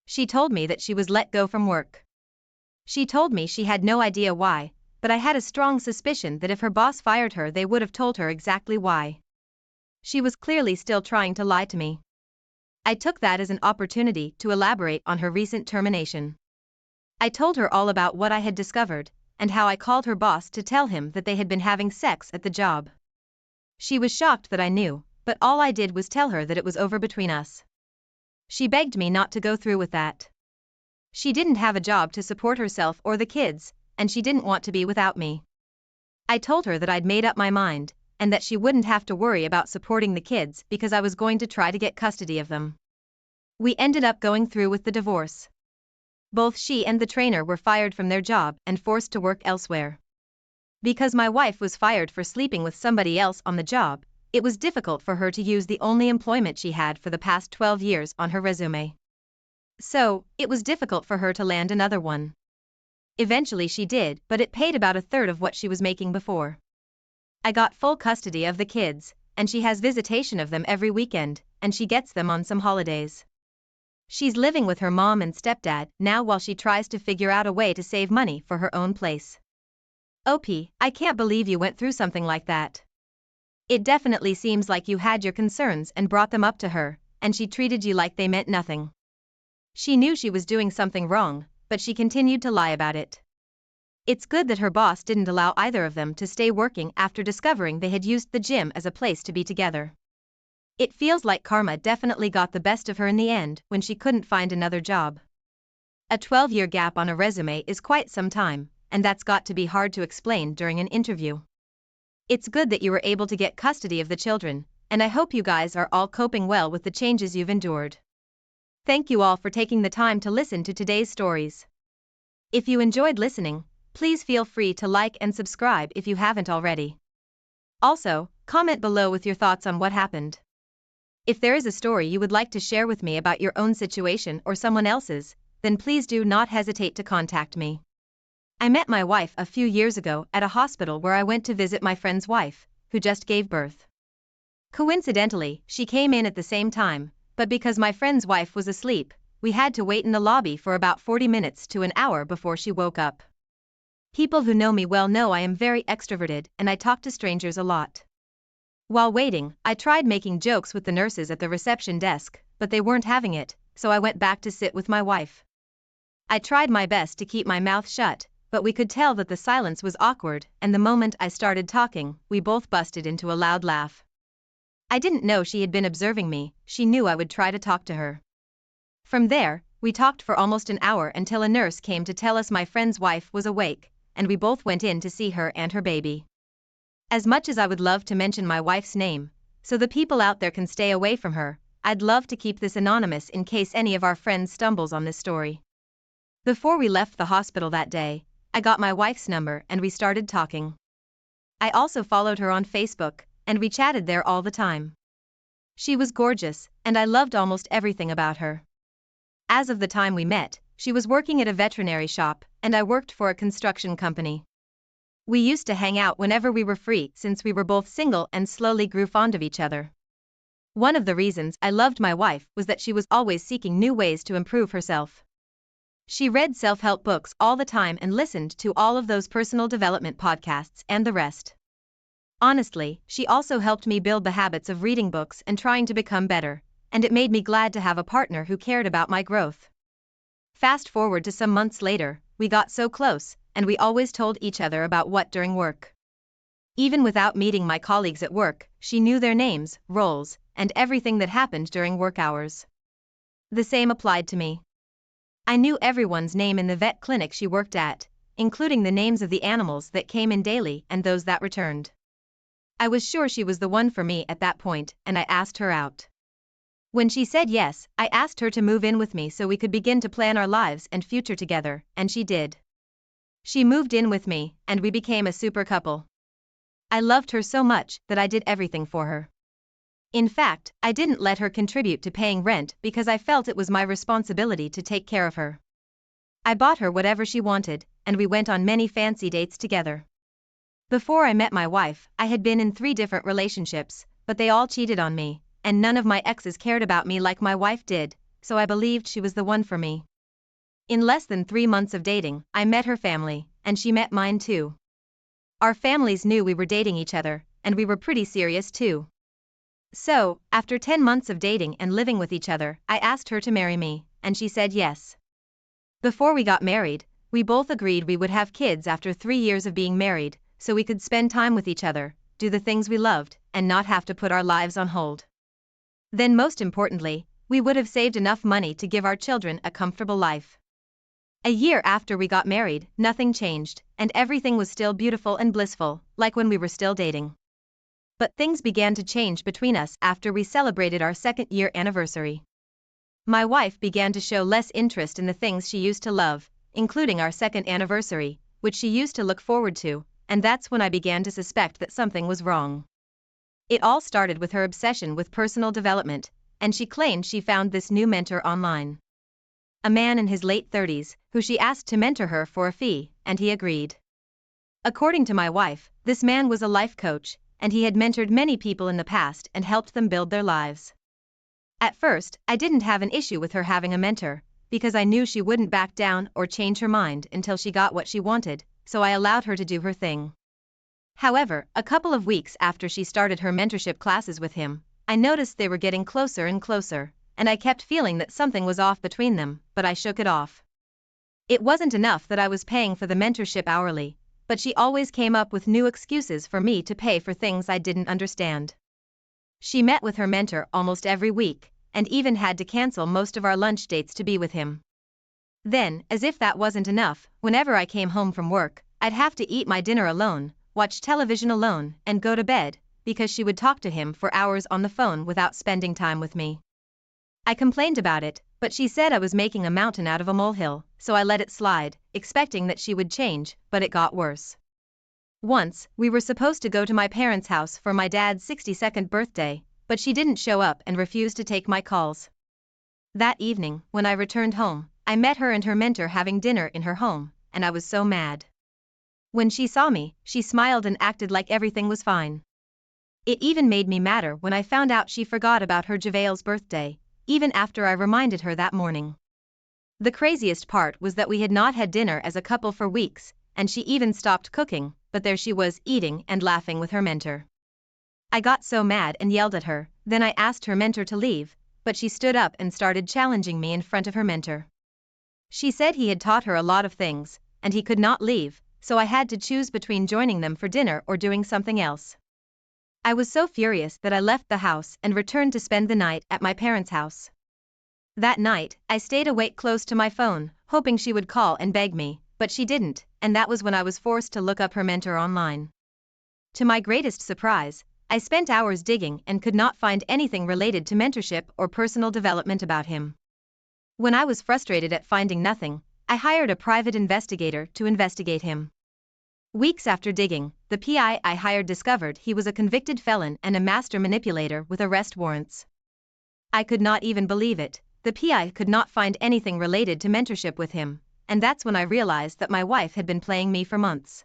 [SPEAKER 1] She told me that she was let go from work. She told me she had no idea why, but I had a strong suspicion that if her boss fired her they would have told her exactly why. She was clearly still trying to lie to me. I took that as an opportunity to elaborate on her recent termination. I told her all about what I had discovered, and how I called her boss to tell him that they had been having sex at the job. She was shocked that I knew, but all I did was tell her that it was over between us. She begged me not to go through with that. She didn't have a job to support herself or the kids, and she didn't want to be without me. I told her that I'd made up my mind, and that she wouldn't have to worry about supporting the kids because I was going to try to get custody of them. We ended up going through with the divorce. Both she and the trainer were fired from their job and forced to work elsewhere. Because my wife was fired for sleeping with somebody else on the job, it was difficult for her to use the only employment she had for the past 12 years on her resume. So, it was difficult for her to land another one. Eventually she did, but it paid about a third of what she was making before. I got full custody of the kids, and she has visitation of them every weekend, and she gets them on some holidays. She's living with her mom and stepdad now while she tries to figure out a way to save money for her own place. OP, I can't believe you went through something like that. It definitely seems like you had your concerns and brought them up to her, and she treated you like they meant nothing. She knew she was doing something wrong, but she continued to lie about it. It's good that her boss didn't allow either of them to stay working after discovering they had used the gym as a place to be together. It feels like karma definitely got the best of her in the end when she couldn't find another job. A 12-year gap on a resume is quite some time, and that's got to be hard to explain during an interview. It's good that you were able to get custody of the children, and I hope you guys are all coping well with the changes you've endured. Thank you all for taking the time to listen to today's stories. If you enjoyed listening, please feel free to like and subscribe if you haven't already. Also, comment below with your thoughts on what happened. If there is a story you would like to share with me about your own situation or someone else's, then please do not hesitate to contact me. I met my wife a few years ago at a hospital where I went to visit my friend's wife, who just gave birth. Coincidentally, she came in at the same time, but because my friend's wife was asleep, we had to wait in the lobby for about 40 minutes to an hour before she woke up. People who know me well know I am very extroverted and I talk to strangers a lot. While waiting, I tried making jokes with the nurses at the reception desk, but they weren't having it, so I went back to sit with my wife. I tried my best to keep my mouth shut, but we could tell that the silence was awkward, and the moment I started talking, we both busted into a loud laugh. I didn't know she had been observing me, she knew I would try to talk to her. From there, we talked for almost an hour until a nurse came to tell us my friend's wife was awake, and we both went in to see her and her baby. As much as I would love to mention my wife's name, so the people out there can stay away from her, I'd love to keep this anonymous in case any of our friends stumbles on this story. Before we left the hospital that day, I got my wife's number and we started talking. I also followed her on Facebook, and we chatted there all the time. She was gorgeous, and I loved almost everything about her. As of the time we met, she was working at a veterinary shop, and I worked for a construction company. We used to hang out whenever we were free since we were both single and slowly grew fond of each other. One of the reasons I loved my wife was that she was always seeking new ways to improve herself. She read self-help books all the time and listened to all of those personal development podcasts and the rest. Honestly, she also helped me build the habits of reading books and trying to become better, and it made me glad to have a partner who cared about my growth. Fast forward to some months later, we got so close, and we always told each other about what during work. Even without meeting my colleagues at work, she knew their names, roles, and everything that happened during work hours. The same applied to me. I knew everyone's name in the vet clinic she worked at, including the names of the animals that came in daily and those that returned. I was sure she was the one for me at that point, and I asked her out. When she said yes, I asked her to move in with me so we could begin to plan our lives and future together, and she did. She moved in with me, and we became a super couple. I loved her so much that I did everything for her. In fact, I didn't let her contribute to paying rent because I felt it was my responsibility to take care of her. I bought her whatever she wanted, and we went on many fancy dates together. Before I met my wife, I had been in 3 different relationships, but they all cheated on me, and none of my exes cared about me like my wife did, so I believed she was the one for me. In less than 3 months of dating, I met her family, and she met mine too. Our families knew we were dating each other, and we were pretty serious too. So, after 10 months of dating and living with each other, I asked her to marry me, and she said yes. Before we got married, we both agreed we would have kids after 3 years of being married, so we could spend time with each other, do the things we loved, and not have to put our lives on hold. Then most importantly, we would have saved enough money to give our children a comfortable life. A year after we got married, nothing changed, and everything was still beautiful and blissful, like when we were still dating. But things began to change between us after we celebrated our 2nd-year anniversary. My wife began to show less interest in the things she used to love, including our 2nd anniversary, which she used to look forward to, and that's when I began to suspect that something was wrong. It all started with her obsession with personal development, and she claimed she found this new mentor online. A man in his late 30s, who she asked to mentor her for a fee, and he agreed. According to my wife, this man was a life coach, and he had mentored many people in the past and helped them build their lives. At first, I didn't have an issue with her having a mentor, because I knew she wouldn't back down or change her mind until she got what she wanted, so I allowed her to do her thing. However, a couple of weeks after she started her mentorship classes with him, I noticed they were getting closer and closer, and I kept feeling that something was off between them, but I shook it off. It wasn't enough that I was paying for the mentorship hourly, but she always came up with new excuses for me to pay for things I didn't understand. She met with her mentor almost every week, and even had to cancel most of our lunch dates to be with him. Then, as if that wasn't enough, whenever I came home from work, I'd have to eat my dinner alone, watch television alone, and go to bed, because she would talk to him for hours on the phone without spending time with me. I complained about it, But she said I was making a mountain out of a molehill, so I let it slide, expecting that she would change, but it got worse. Once, we were supposed to go to my parents' house for my dad's 62nd birthday, but she didn't show up and refused to take my calls. That evening, when I returned home, I met her and her mentor having dinner in her home, and I was so mad. When she saw me, she smiled and acted like everything was fine. It even made me madder when I found out she forgot about her JaVale's birthday, even after I reminded her that morning. The craziest part was that we had not had dinner as a couple for weeks, and she even stopped cooking, but there she was eating and laughing with her mentor. I got so mad and yelled at her, then I asked her mentor to leave, but she stood up and started challenging me in front of her mentor. She said he had taught her a lot of things, and he could not leave, so I had to choose between joining them for dinner or doing something else. I was so furious that I left the house and returned to spend the night at my parents' house. That night, I stayed awake close to my phone, hoping she would call and beg me, but she didn't, and that was when I was forced to look up her mentor online. To my greatest surprise, I spent hours digging and could not find anything related to mentorship or personal development about him. When I was frustrated at finding nothing, I hired a private investigator to investigate him. Weeks after digging, the PI I hired discovered he was a convicted felon and a master manipulator with arrest warrants. I could not even believe it. The PI could not find anything related to mentorship with him, and that's when I realized that my wife had been playing me for months.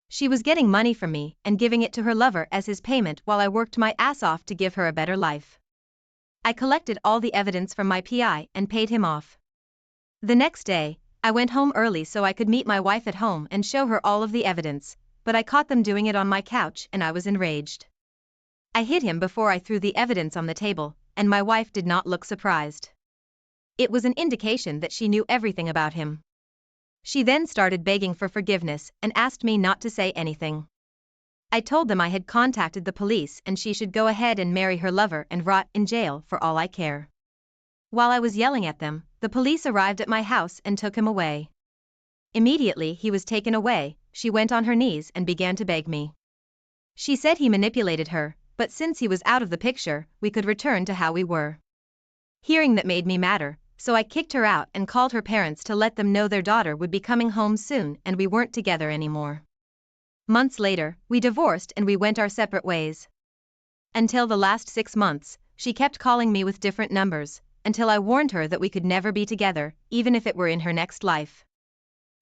[SPEAKER 1] She was getting money from me and giving it to her lover as his payment while I worked my ass off to give her a better life. I collected all the evidence from my PI and paid him off. The next day, I went home early so I could meet my wife at home and show her all of the evidence, but I caught them doing it on my couch and I was enraged. I hit him before I threw the evidence on the table, and my wife did not look surprised. It was an indication that she knew everything about him. She then started begging for forgiveness and asked me not to say anything. I told them I had contacted the police and she should go ahead and marry her lover and rot in jail for all I care. While I was yelling at them, the police arrived at my house and took him away. Immediately he was taken away, she went on her knees and began to beg me. She said he manipulated her, but since he was out of the picture, we could return to how we were. Hearing that made me madder, so I kicked her out and called her parents to let them know their daughter would be coming home soon and we weren't together anymore. Months later, we divorced and we went our separate ways. Until the last 6 months, she kept calling me with different numbers, until I warned her that we could never be together, even if it were in her next life.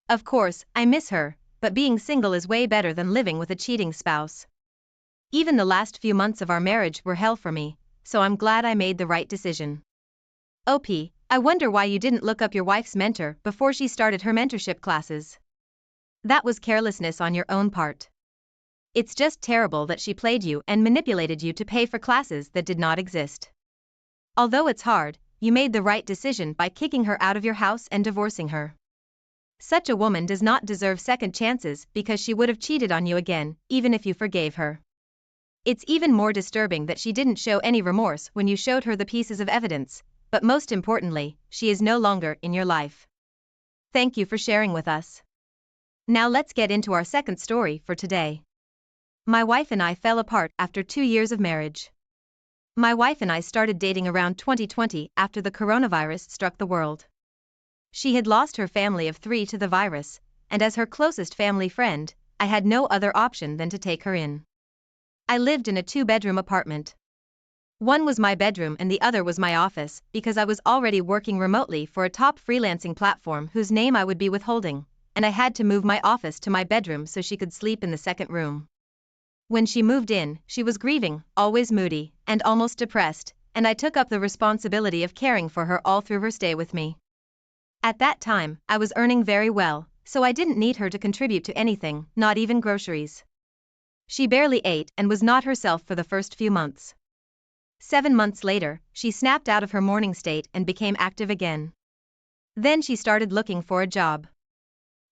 [SPEAKER 1] Of course, I miss her, but being single is way better than living with a cheating spouse. Even the last few months of our marriage were hell for me, so I'm glad I made the right decision. OP, I wonder why you didn't look up your wife's mentor before she started her mentorship classes. That was carelessness on your own part. It's just terrible that she played you and manipulated you to pay for classes that did not exist. Although it's hard, you made the right decision by kicking her out of your house and divorcing her. Such a woman does not deserve second chances because she would have cheated on you again, even if you forgave her. It's even more disturbing that she didn't show any remorse when you showed her the pieces of evidence, but most importantly, she is no longer in your life. Thank you for sharing with us. Now let's get into our second story for today. My wife and I fell apart after 2 years of marriage. My wife and I started dating around 2020 after the coronavirus struck the world. She had lost her family of 3 to the virus, and as her closest family friend, I had no other option than to take her in. I lived in a 2-bedroom apartment. One was my bedroom and the other was my office because I was already working remotely for a top freelancing platform whose name I would be withholding, and I had to move my office to my bedroom so she could sleep in the second room. When she moved in, she was grieving, always moody, and almost depressed, and I took up the responsibility of caring for her all through her stay with me. At that time, I was earning very well, so I didn't need her to contribute to anything, not even groceries. She barely ate and was not herself for the first few months. 7 months later, she snapped out of her mourning state and became active again. Then she started looking for a job.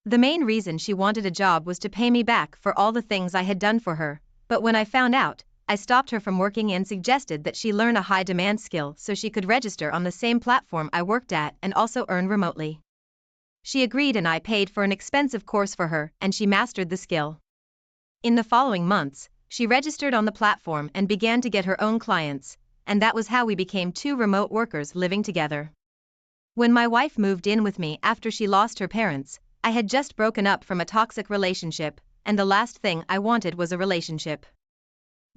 [SPEAKER 1] The main reason she wanted a job was to pay me back for all the things I had done for her, but when I found out, I stopped her from working and suggested that she learn a high-demand skill so she could register on the same platform I worked at and also earn remotely. She agreed and I paid for an expensive course for her and she mastered the skill. In the following months, she registered on the platform and began to get her own clients, and that was how we became 2 remote workers living together. When my wife moved in with me after she lost her parents, I had just broken up from a toxic relationship, and the last thing I wanted was a relationship.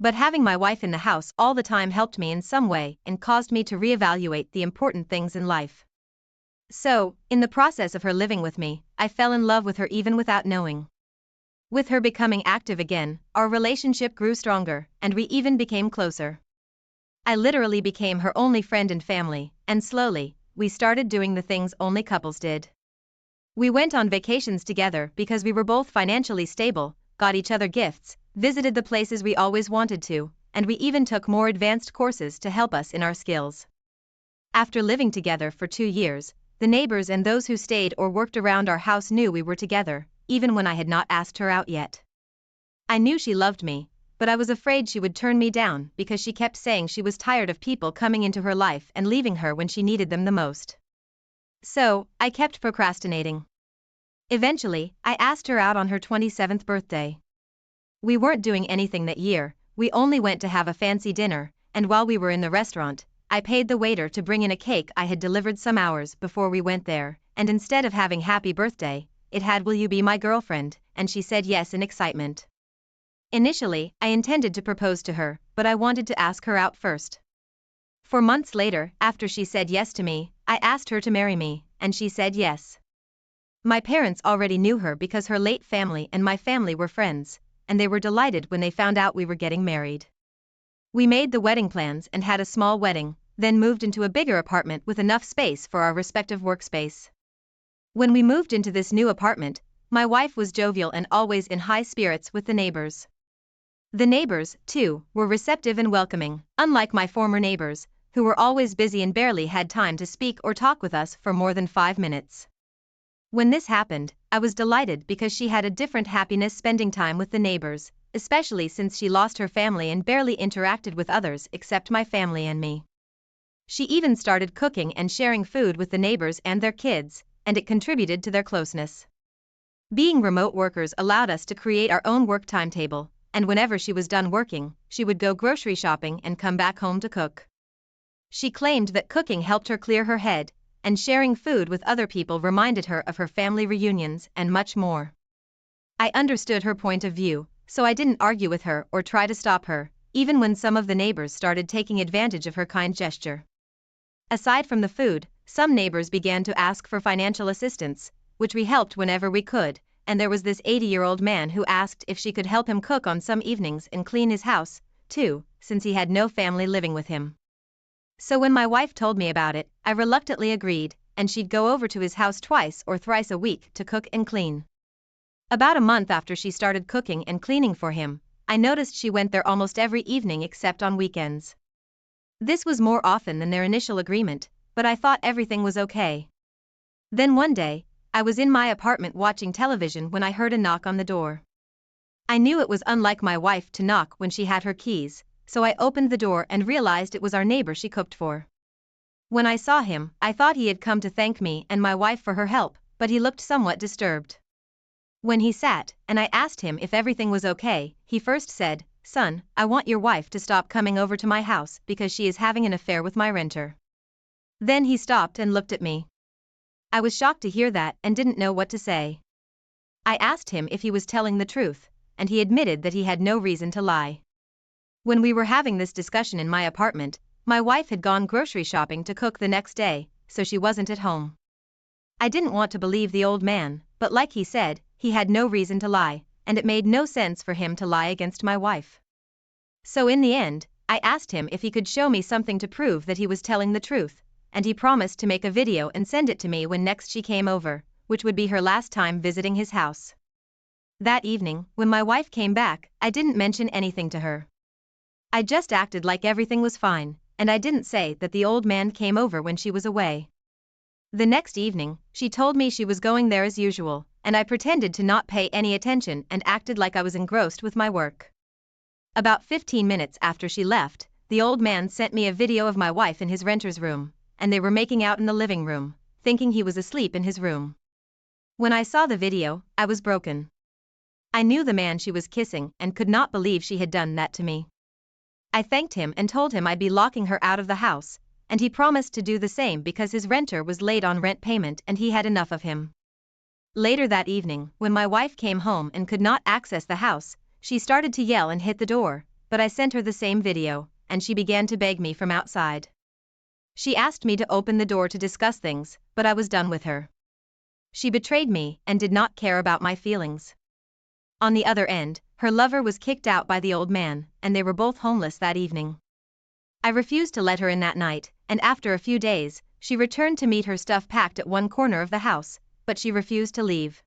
[SPEAKER 1] But having my wife in the house all the time helped me in some way and caused me to reevaluate the important things in life. So, in the process of her living with me, I fell in love with her even without knowing. With her becoming active again, our relationship grew stronger, and we even became closer. I literally became her only friend and family, and slowly, we started doing the things only couples did. We went on vacations together because we were both financially stable, got each other gifts, visited the places we always wanted to, and we even took more advanced courses to help us in our skills. After living together for 2 years, the neighbors and those who stayed or worked around our house knew we were together, even when I had not asked her out yet. I knew she loved me, but I was afraid she would turn me down because she kept saying she was tired of people coming into her life and leaving her when she needed them the most. So, I kept procrastinating. Eventually, I asked her out on her 27th birthday. We weren't doing anything that year, we only went to have a fancy dinner, and while we were in the restaurant, I paid the waiter to bring in a cake I had delivered some hours before we went there, and instead of having happy birthday, it had "Will you be my girlfriend?" and she said yes in excitement. Initially, I intended to propose to her, but I wanted to ask her out first. 4 months later, after she said yes to me, I asked her to marry me, and she said yes. My parents already knew her because her late family and my family were friends, and they were delighted when they found out we were getting married. We made the wedding plans and had a small wedding, then moved into a bigger apartment with enough space for our respective workspace. When we moved into this new apartment, my wife was jovial and always in high spirits with the neighbors. The neighbors, too, were receptive and welcoming, unlike my former neighbors, who were always busy and barely had time to speak or talk with us for more than 5 minutes. When this happened, I was delighted because she had a different happiness spending time with the neighbors, especially since she lost her family and barely interacted with others except my family and me. She even started cooking and sharing food with the neighbors and their kids, and it contributed to their closeness. Being remote workers allowed us to create our own work timetable, and whenever she was done working, she would go grocery shopping and come back home to cook. She claimed that cooking helped her clear her head, and sharing food with other people reminded her of her family reunions and much more. I understood her point of view, so I didn't argue with her or try to stop her, even when some of the neighbors started taking advantage of her kind gesture. Aside from the food, some neighbors began to ask for financial assistance, which we helped whenever we could, and there was this 80-year-old man who asked if she could help him cook on some evenings and clean his house, too, since he had no family living with him. So when my wife told me about it, I reluctantly agreed, and she'd go over to his house twice or thrice a week to cook and clean. About a month after she started cooking and cleaning for him, I noticed she went there almost every evening except on weekends. This was more often than their initial agreement, but I thought everything was okay. Then one day, I was in my apartment watching television when I heard a knock on the door. I knew it was unlike my wife to knock when she had her keys, so I opened the door and realized it was our neighbor she cooked for. When I saw him, I thought he had come to thank me and my wife for her help, but he looked somewhat disturbed. When he sat, and I asked him if everything was okay, he first said, "Son, I want your wife to stop coming over to my house because she is having an affair with my renter." Then he stopped and looked at me. I was shocked to hear that and didn't know what to say. I asked him if he was telling the truth, and he admitted that he had no reason to lie. When we were having this discussion in my apartment, my wife had gone grocery shopping to cook the next day, so she wasn't at home. I didn't want to believe the old man, but like he said, he had no reason to lie, and it made no sense for him to lie against my wife. So in the end, I asked him if he could show me something to prove that he was telling the truth, and he promised to make a video and send it to me when next she came over, which would be her last time visiting his house. That evening, when my wife came back, I didn't mention anything to her. I just acted like everything was fine, and I didn't say that the old man came over when she was away. The next evening, she told me she was going there as usual, and I pretended to not pay any attention and acted like I was engrossed with my work. About 15 minutes after she left, the old man sent me a video of my wife in his renter's room, and they were making out in the living room, thinking he was asleep in his room. When I saw the video, I was broken. I knew the man she was kissing and could not believe she had done that to me. I thanked him and told him I'd be locking her out of the house, and he promised to do the same because his renter was late on rent payment and he had enough of him. Later that evening, when my wife came home and could not access the house, she started to yell and hit the door, but I sent her the same video, and she began to beg me from outside. She asked me to open the door to discuss things, but I was done with her. She betrayed me and did not care about my feelings. On the other end, her lover was kicked out by the old man, and they were both homeless that evening. I refused to let her in that night, and after a few days, she returned to meet her stuff packed at one corner of the house, but she refused to leave.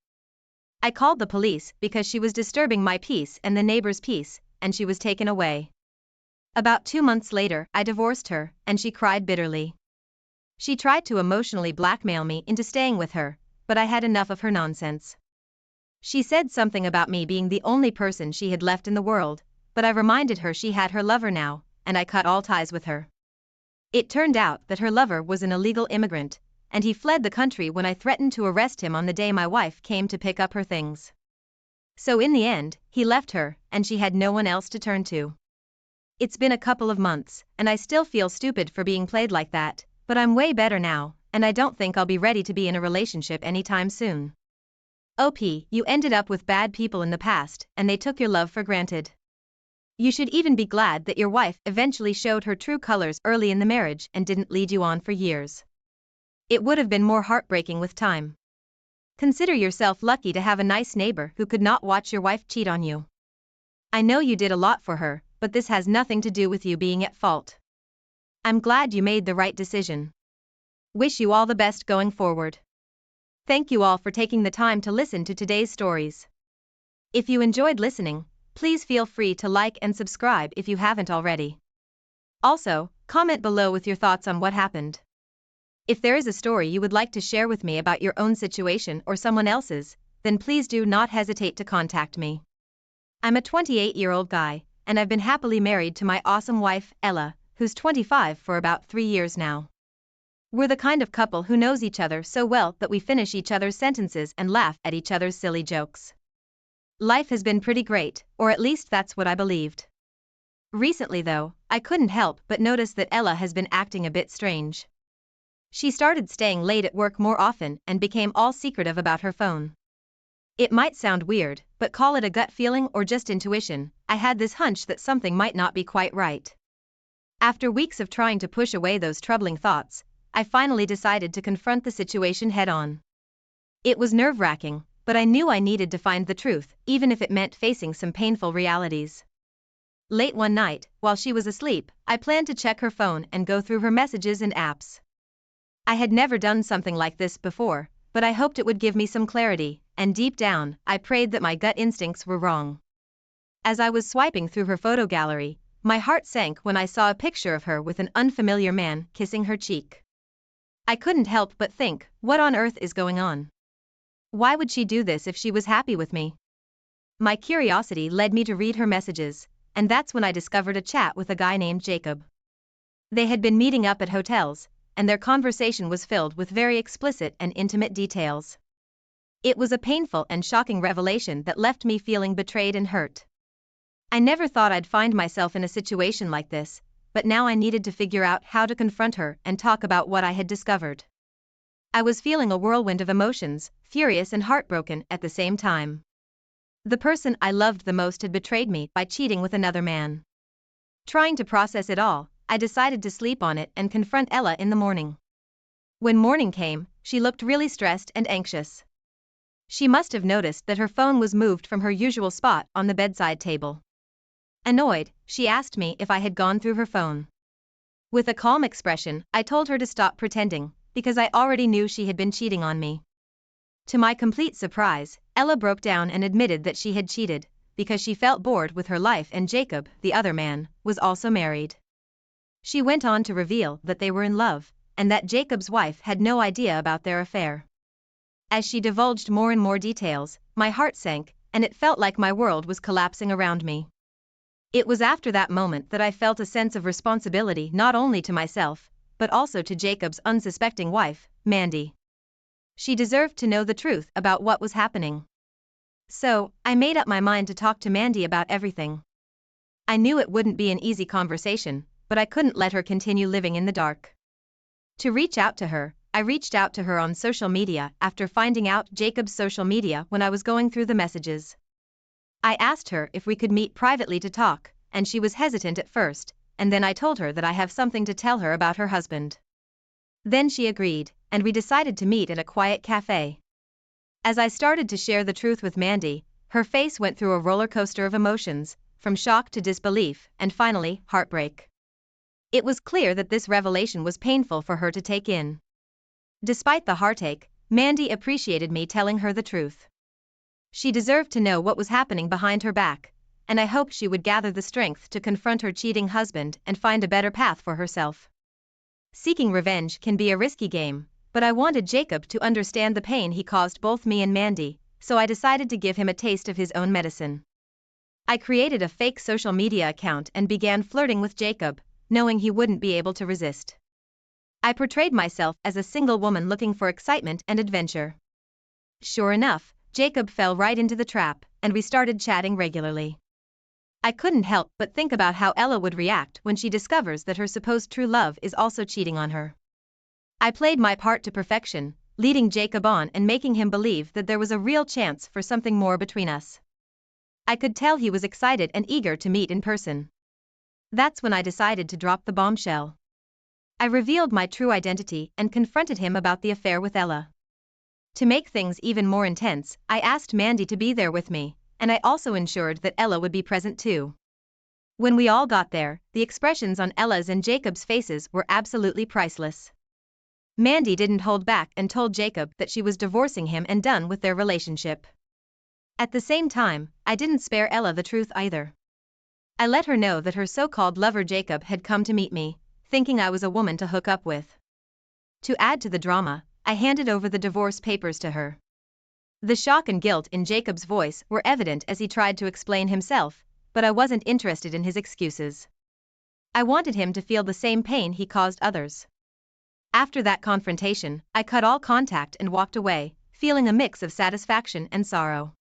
[SPEAKER 1] I called the police because she was disturbing my peace and the neighbor's peace, and she was taken away. About 2 months later, I divorced her, and she cried bitterly. She tried to emotionally blackmail me into staying with her, but I had enough of her nonsense. She said something about me being the only person she had left in the world, but I reminded her she had her lover now, and I cut all ties with her. It turned out that her lover was an illegal immigrant, and he fled the country when I threatened to arrest him on the day my wife came to pick up her things. So in the end, he left her, and she had no one else to turn to. It's been a couple of months, and I still feel stupid for being played like that, but I'm way better now, and I don't think I'll be ready to be in a relationship anytime soon. OP, you ended up with bad people in the past, and they took your love for granted. You should even be glad that your wife eventually showed her true colors early in the marriage and didn't lead you on for years. It would have been more heartbreaking with time. Consider yourself lucky to have a nice neighbor who could not watch your wife cheat on you. I know you did a lot for her, but this has nothing to do with you being at fault. I'm glad you made the right decision. Wish you all the best going forward. Thank you all for taking the time to listen to today's stories. If you enjoyed listening, please feel free to like and subscribe if you haven't already. Also, comment below with your thoughts on what happened. If there is a story you would like to share with me about your own situation or someone else's, then please do not hesitate to contact me. I'm a 28-year-old guy, and I've been happily married to my awesome wife, Ella, who's 25 for about 3 years now. We're the kind of couple who knows each other so well that we finish each other's sentences and laugh at each other's silly jokes. Life has been pretty great, or at least that's what I believed. Recently though, I couldn't help but notice that Ella has been acting a bit strange. She started staying late at work more often and became all secretive about her phone. It might sound weird, but call it a gut feeling or just intuition, I had this hunch that something might not be quite right. After weeks of trying to push away those troubling thoughts, I finally decided to confront the situation head-on. It was nerve-wracking, but I knew I needed to find the truth, even if it meant facing some painful realities. Late one night, while she was asleep, I planned to check her phone and go through her messages and apps. I had never done something like this before, but I hoped it would give me some clarity, and deep down, I prayed that my gut instincts were wrong. As I was swiping through her photo gallery, my heart sank when I saw a picture of her with an unfamiliar man kissing her cheek. I couldn't help but think, what on earth is going on? Why would she do this if she was happy with me? My curiosity led me to read her messages, and that's when I discovered a chat with a guy named Jacob. They had been meeting up at hotels, and their conversation was filled with very explicit and intimate details. It was a painful and shocking revelation that left me feeling betrayed and hurt. I never thought I'd find myself in a situation like this, but now I needed to figure out how to confront her and talk about what I had discovered. I was feeling a whirlwind of emotions, furious and heartbroken at the same time. The person I loved the most had betrayed me by cheating with another man. Trying to process it all, I decided to sleep on it and confront Ella in the morning. When morning came, she looked really stressed and anxious. She must have noticed that her phone was moved from her usual spot on the bedside table. Annoyed, she asked me if I had gone through her phone. With a calm expression, I told her to stop pretending, because I already knew she had been cheating on me. To my complete surprise, Ella broke down and admitted that she had cheated, because she felt bored with her life and Jacob, the other man, was also married. She went on to reveal that they were in love, and that Jacob's wife had no idea about their affair. As she divulged more and more details, my heart sank, and it felt like my world was collapsing around me. It was after that moment that I felt a sense of responsibility not only to myself, but also to Jacob's unsuspecting wife, Mandy. She deserved to know the truth about what was happening. So, I made up my mind to talk to Mandy about everything. I knew it wouldn't be an easy conversation, but I couldn't let her continue living in the dark. To reach out to her, I reached out to her on social media after finding out Jacob's social media when I was going through the messages. I asked her if we could meet privately to talk, and she was hesitant at first, and then I told her that I have something to tell her about her husband. Then she agreed, and we decided to meet at a quiet cafe. As I started to share the truth with Mandy, her face went through a roller coaster of emotions, from shock to disbelief, and finally, heartbreak. It was clear that this revelation was painful for her to take in. Despite the heartache, Mandy appreciated me telling her the truth. She deserved to know what was happening behind her back, and I hoped she would gather the strength to confront her cheating husband and find a better path for herself. Seeking revenge can be a risky game, but I wanted Jacob to understand the pain he caused both me and Mandy, so I decided to give him a taste of his own medicine. I created a fake social media account and began flirting with Jacob, knowing he wouldn't be able to resist. I portrayed myself as a single woman looking for excitement and adventure. Sure enough, Jacob fell right into the trap, and we started chatting regularly. I couldn't help but think about how Ella would react when she discovers that her supposed true love is also cheating on her. I played my part to perfection, leading Jacob on and making him believe that there was a real chance for something more between us. I could tell he was excited and eager to meet in person. That's when I decided to drop the bombshell. I revealed my true identity and confronted him about the affair with Ella. To make things even more intense, I asked Mandy to be there with me, and I also ensured that Ella would be present too. When we all got there, the expressions on Ella's and Jacob's faces were absolutely priceless. Mandy didn't hold back and told Jacob that she was divorcing him and done with their relationship. At the same time, I didn't spare Ella the truth either. I let her know that her so-called lover Jacob had come to meet me, thinking I was a woman to hook up with. To add to the drama, I handed over the divorce papers to her. The shock and guilt in Jacob's voice were evident as he tried to explain himself, but I wasn't interested in his excuses. I wanted him to feel the same pain he caused others. After that confrontation, I cut all contact and walked away, feeling a mix of satisfaction and sorrow.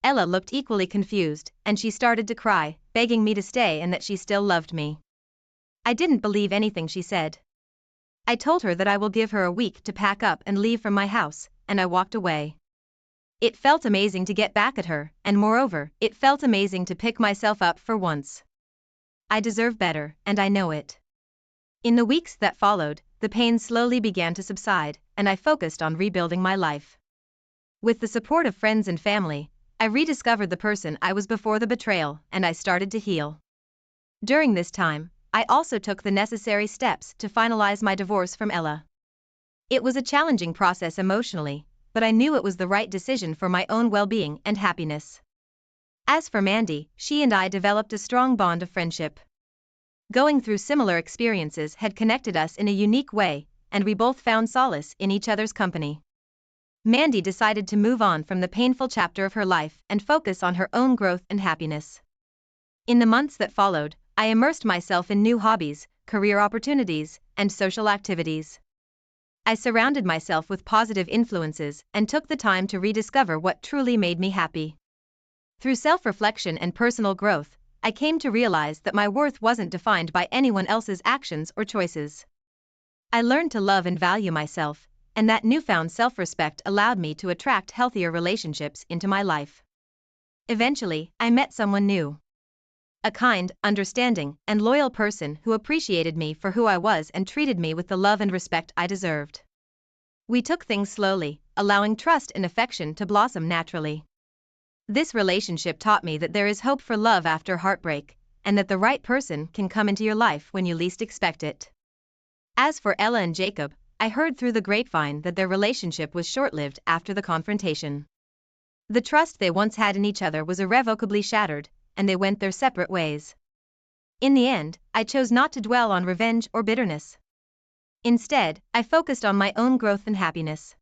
[SPEAKER 1] Ella looked equally confused, and she started to cry, begging me to stay and that she still loved me. I didn't believe anything she said. I told her that I will give her a week to pack up and leave from my house, and I walked away. It felt amazing to get back at her, and moreover, it felt amazing to pick myself up for once. I deserve better, and I know it. In the weeks that followed, the pain slowly began to subside, and I focused on rebuilding my life. With the support of friends and family, I rediscovered the person I was before the betrayal, and I started to heal. During this time, I also took the necessary steps to finalize my divorce from Ella. It was a challenging process emotionally, but I knew it was the right decision for my own well-being and happiness. As for Mandy, she and I developed a strong bond of friendship. Going through similar experiences had connected us in a unique way, and we both found solace in each other's company. Mandy decided to move on from the painful chapter of her life and focus on her own growth and happiness. In the months that followed, I immersed myself in new hobbies, career opportunities, and social activities. I surrounded myself with positive influences and took the time to rediscover what truly made me happy. Through self-reflection and personal growth, I came to realize that my worth wasn't defined by anyone else's actions or choices. I learned to love and value myself, and that newfound self-respect allowed me to attract healthier relationships into my life. Eventually, I met someone new. A kind, understanding, and loyal person who appreciated me for who I was and treated me with the love and respect I deserved. We took things slowly, allowing trust and affection to blossom naturally. This relationship taught me that there is hope for love after heartbreak, and that the right person can come into your life when you least expect it. As for Ella and Jacob, I heard through the grapevine that their relationship was short-lived after the confrontation. The trust they once had in each other was irrevocably shattered, and they went their separate ways. In the end, I chose not to dwell on revenge or bitterness. Instead, I focused on my own growth and happiness.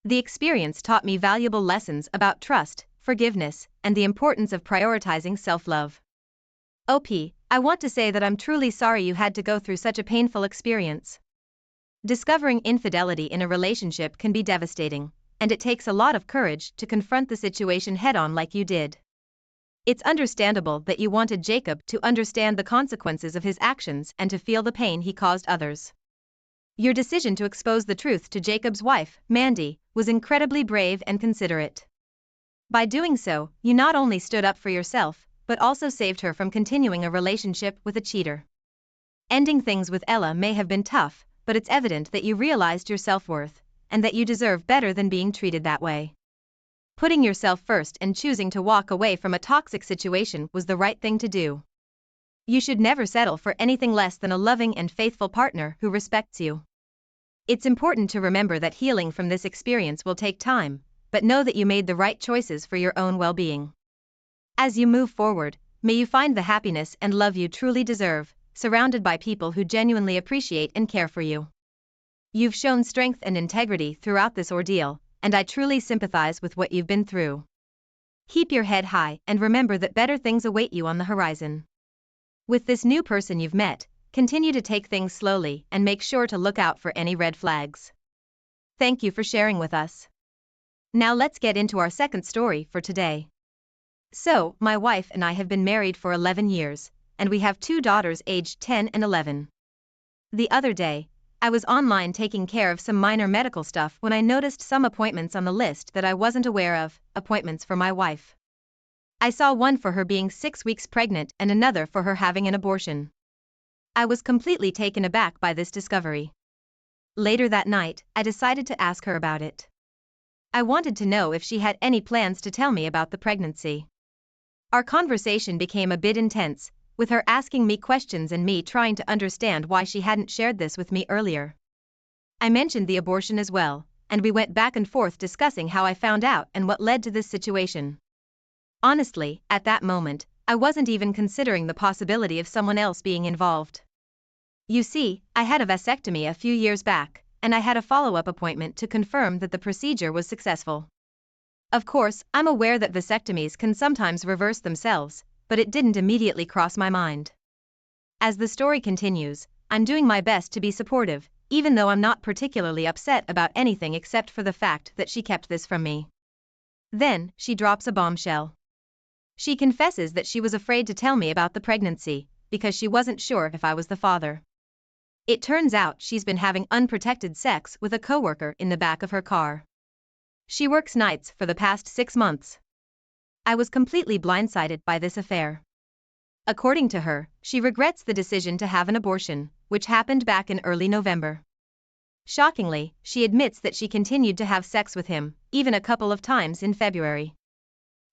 [SPEAKER 1] The experience taught me valuable lessons about trust, forgiveness, and the importance of prioritizing self-love. I want to say that I'm truly sorry you had to go through such a painful experience. Discovering infidelity in a relationship can be devastating, and it takes a lot of courage to confront the situation head-on like you did. It's understandable that you wanted Jacob to understand the consequences of his actions and to feel the pain he caused others. Your decision to expose the truth to Jacob's wife, Mandy, was incredibly brave and considerate. By doing so, you not only stood up for yourself, but also saved her from continuing a relationship with a cheater. Ending things with Ella may have been tough, but it's evident that you realized your self-worth, and that you deserve better than being treated that way. Putting yourself first and choosing to walk away from a toxic situation was the right thing to do. You should never settle for anything less than a loving and faithful partner who respects you. It's important to remember that healing from this experience will take time, but know that you made the right choices for your own well-being. As you move forward, may you find the happiness and love you truly deserve, surrounded by people who genuinely appreciate and care for you. You've shown strength and integrity throughout this ordeal, and I truly sympathize with what you've been through. Keep your head high and remember that better things await you on the horizon. With this new person you've met, continue to take things slowly and make sure to look out for any red flags. Thank you for sharing with us. Now let's get into our second story for today. So, my wife and I have been married for 11 years, and we have 2 daughters aged 10 and 11. The other day, I was online taking care of some minor medical stuff when I noticed some appointments on the list that I wasn't aware of, appointments for my wife. I saw one for her being 6 weeks pregnant and another for her having an abortion. I was completely taken aback by this discovery. Later that night, I decided to ask her about it. I wanted to know if she had any plans to tell me about the pregnancy. Our conversation became a bit intense, with her asking me questions and me trying to understand why she hadn't shared this with me earlier. I mentioned the abortion as well, and we went back and forth discussing how I found out and what led to this situation. Honestly, at that moment, I wasn't even considering the possibility of someone else being involved. You see, I had a vasectomy a few years back, and I had a follow-up appointment to confirm that the procedure was successful. Of course, I'm aware that vasectomies can sometimes reverse themselves, but it didn't immediately cross my mind. As the story continues, I'm doing my best to be supportive, even though I'm not particularly upset about anything except for the fact that she kept this from me. Then, she drops a bombshell. She confesses that she was afraid to tell me about the pregnancy, because she wasn't sure if I was the father. It turns out she's been having unprotected sex with a coworker in the back of her car. She works nights for the past 6 months. I was completely blindsided by this affair. According to her, she regrets the decision to have an abortion, which happened back in early November. Shockingly, she admits that she continued to have sex with him, even a couple of times in February.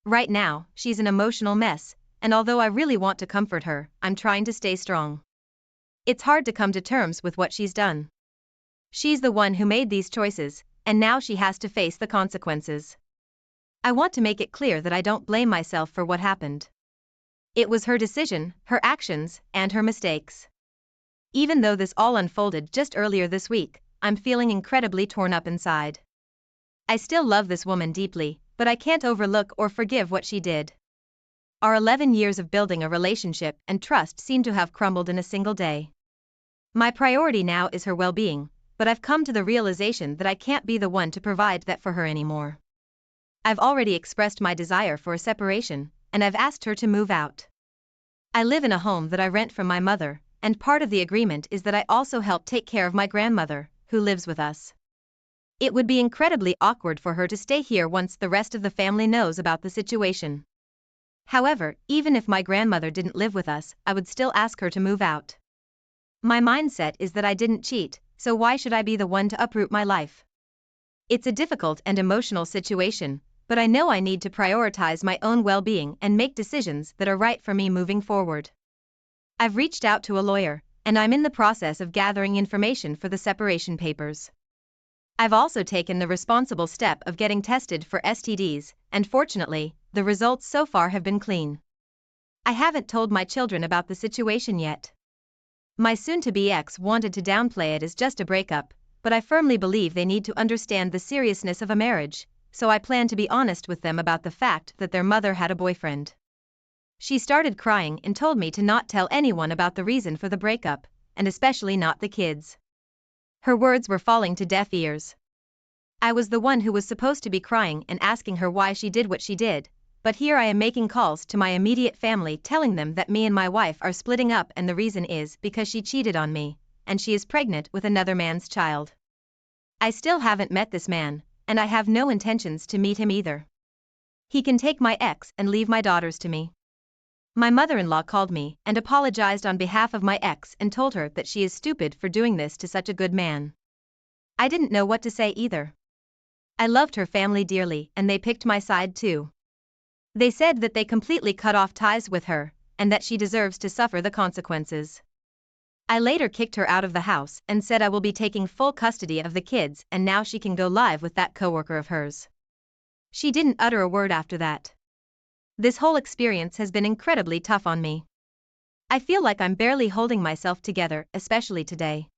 [SPEAKER 1] Right now, she's an emotional mess, and although I really want to comfort her, I'm trying to stay strong. It's hard to come to terms with what she's done. She's the one who made these choices, and now she has to face the consequences. I want to make it clear that I don't blame myself for what happened. It was her decision, her actions, and her mistakes. Even though this all unfolded just earlier this week, I'm feeling incredibly torn up inside. I still love this woman deeply, but I can't overlook or forgive what she did. Our 11 years of building a relationship and trust seem to have crumbled in a single day. My priority now is her well-being, but I've come to the realization that I can't be the one to provide that for her anymore. I've already expressed my desire for a separation, and I've asked her to move out. I live in a home that I rent from my mother, and part of the agreement is that I also help take care of my grandmother, who lives with us. It would be incredibly awkward for her to stay here once the rest of the family knows about the situation. However, even if my grandmother didn't live with us, I would still ask her to move out. My mindset is that I didn't cheat, so why should I be the one to uproot my life? It's a difficult and emotional situation, but I know I need to prioritize my own well-being and make decisions that are right for me moving forward. I've reached out to a lawyer, and I'm in the process of gathering information for the separation papers. I've also taken the responsible step of getting tested for STDs, and fortunately, the results so far have been clean. I haven't told my children about the situation yet. My soon-to-be ex wanted to downplay it as just a breakup, but I firmly believe they need to understand the seriousness of a marriage, so I plan to be honest with them about the fact that their mother had a boyfriend. She started crying and told me to not tell anyone about the reason for the breakup, and especially not the kids. Her words were falling to deaf ears. I was the one who was supposed to be crying and asking her why she did what she did, but here I am making calls to my immediate family telling them that me and my wife are splitting up and the reason is because she cheated on me, and she is pregnant with another man's child. I still haven't met this man, and I have no intentions to meet him either. He can take my ex and leave my daughters to me. My mother-in-law called me and apologized on behalf of my ex and told her that she is stupid for doing this to such a good man. I didn't know what to say either. I loved her family dearly and they picked my side too. They said that they completely cut off ties with her, and that she deserves to suffer the consequences. I later kicked her out of the house and said I will be taking full custody of the kids and now she can go live with that coworker of hers. She didn't utter a word after that. This whole experience has been incredibly tough on me. I feel like I'm barely holding myself together, especially today.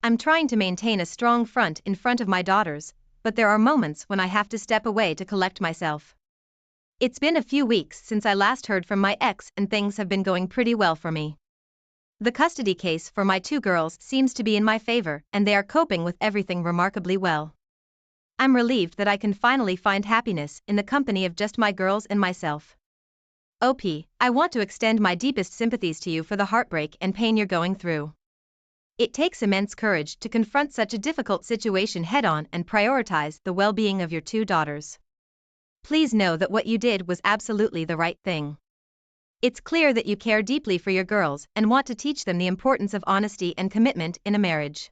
[SPEAKER 1] I'm trying to maintain a strong front in front of my daughters, but there are moments when I have to step away to collect myself. It's been a few weeks since I last heard from my ex and things have been going pretty well for me. The custody case for my two girls seems to be in my favor and they are coping with everything remarkably well. I'm relieved that I can finally find happiness in the company of just my girls and myself. OP, I want to extend my deepest sympathies to you for the heartbreak and pain you're going through. It takes immense courage to confront such a difficult situation head-on and prioritize the well-being of your two daughters. Please know that what you did was absolutely the right thing. It's clear that you care deeply for your girls and want to teach them the importance of honesty and commitment in a marriage.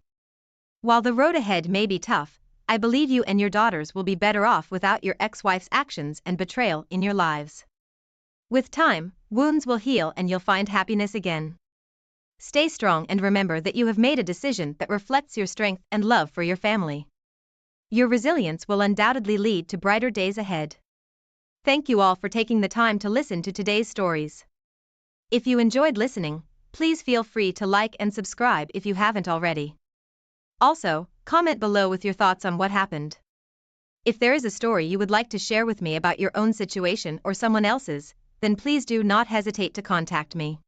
[SPEAKER 1] While the road ahead may be tough, I believe you and your daughters will be better off without your ex-wife's actions and betrayal in your lives. With time, wounds will heal and you'll find happiness again. Stay strong and remember that you have made a decision that reflects your strength and love for your family. Your resilience will undoubtedly lead to brighter days ahead. Thank you all for taking the time to listen to today's stories. If you enjoyed listening, please feel free to like and subscribe if you haven't already. Also, comment below with your thoughts on what happened. If there is a story you would like to share with me about your own situation or someone else's, then please do not hesitate to contact me.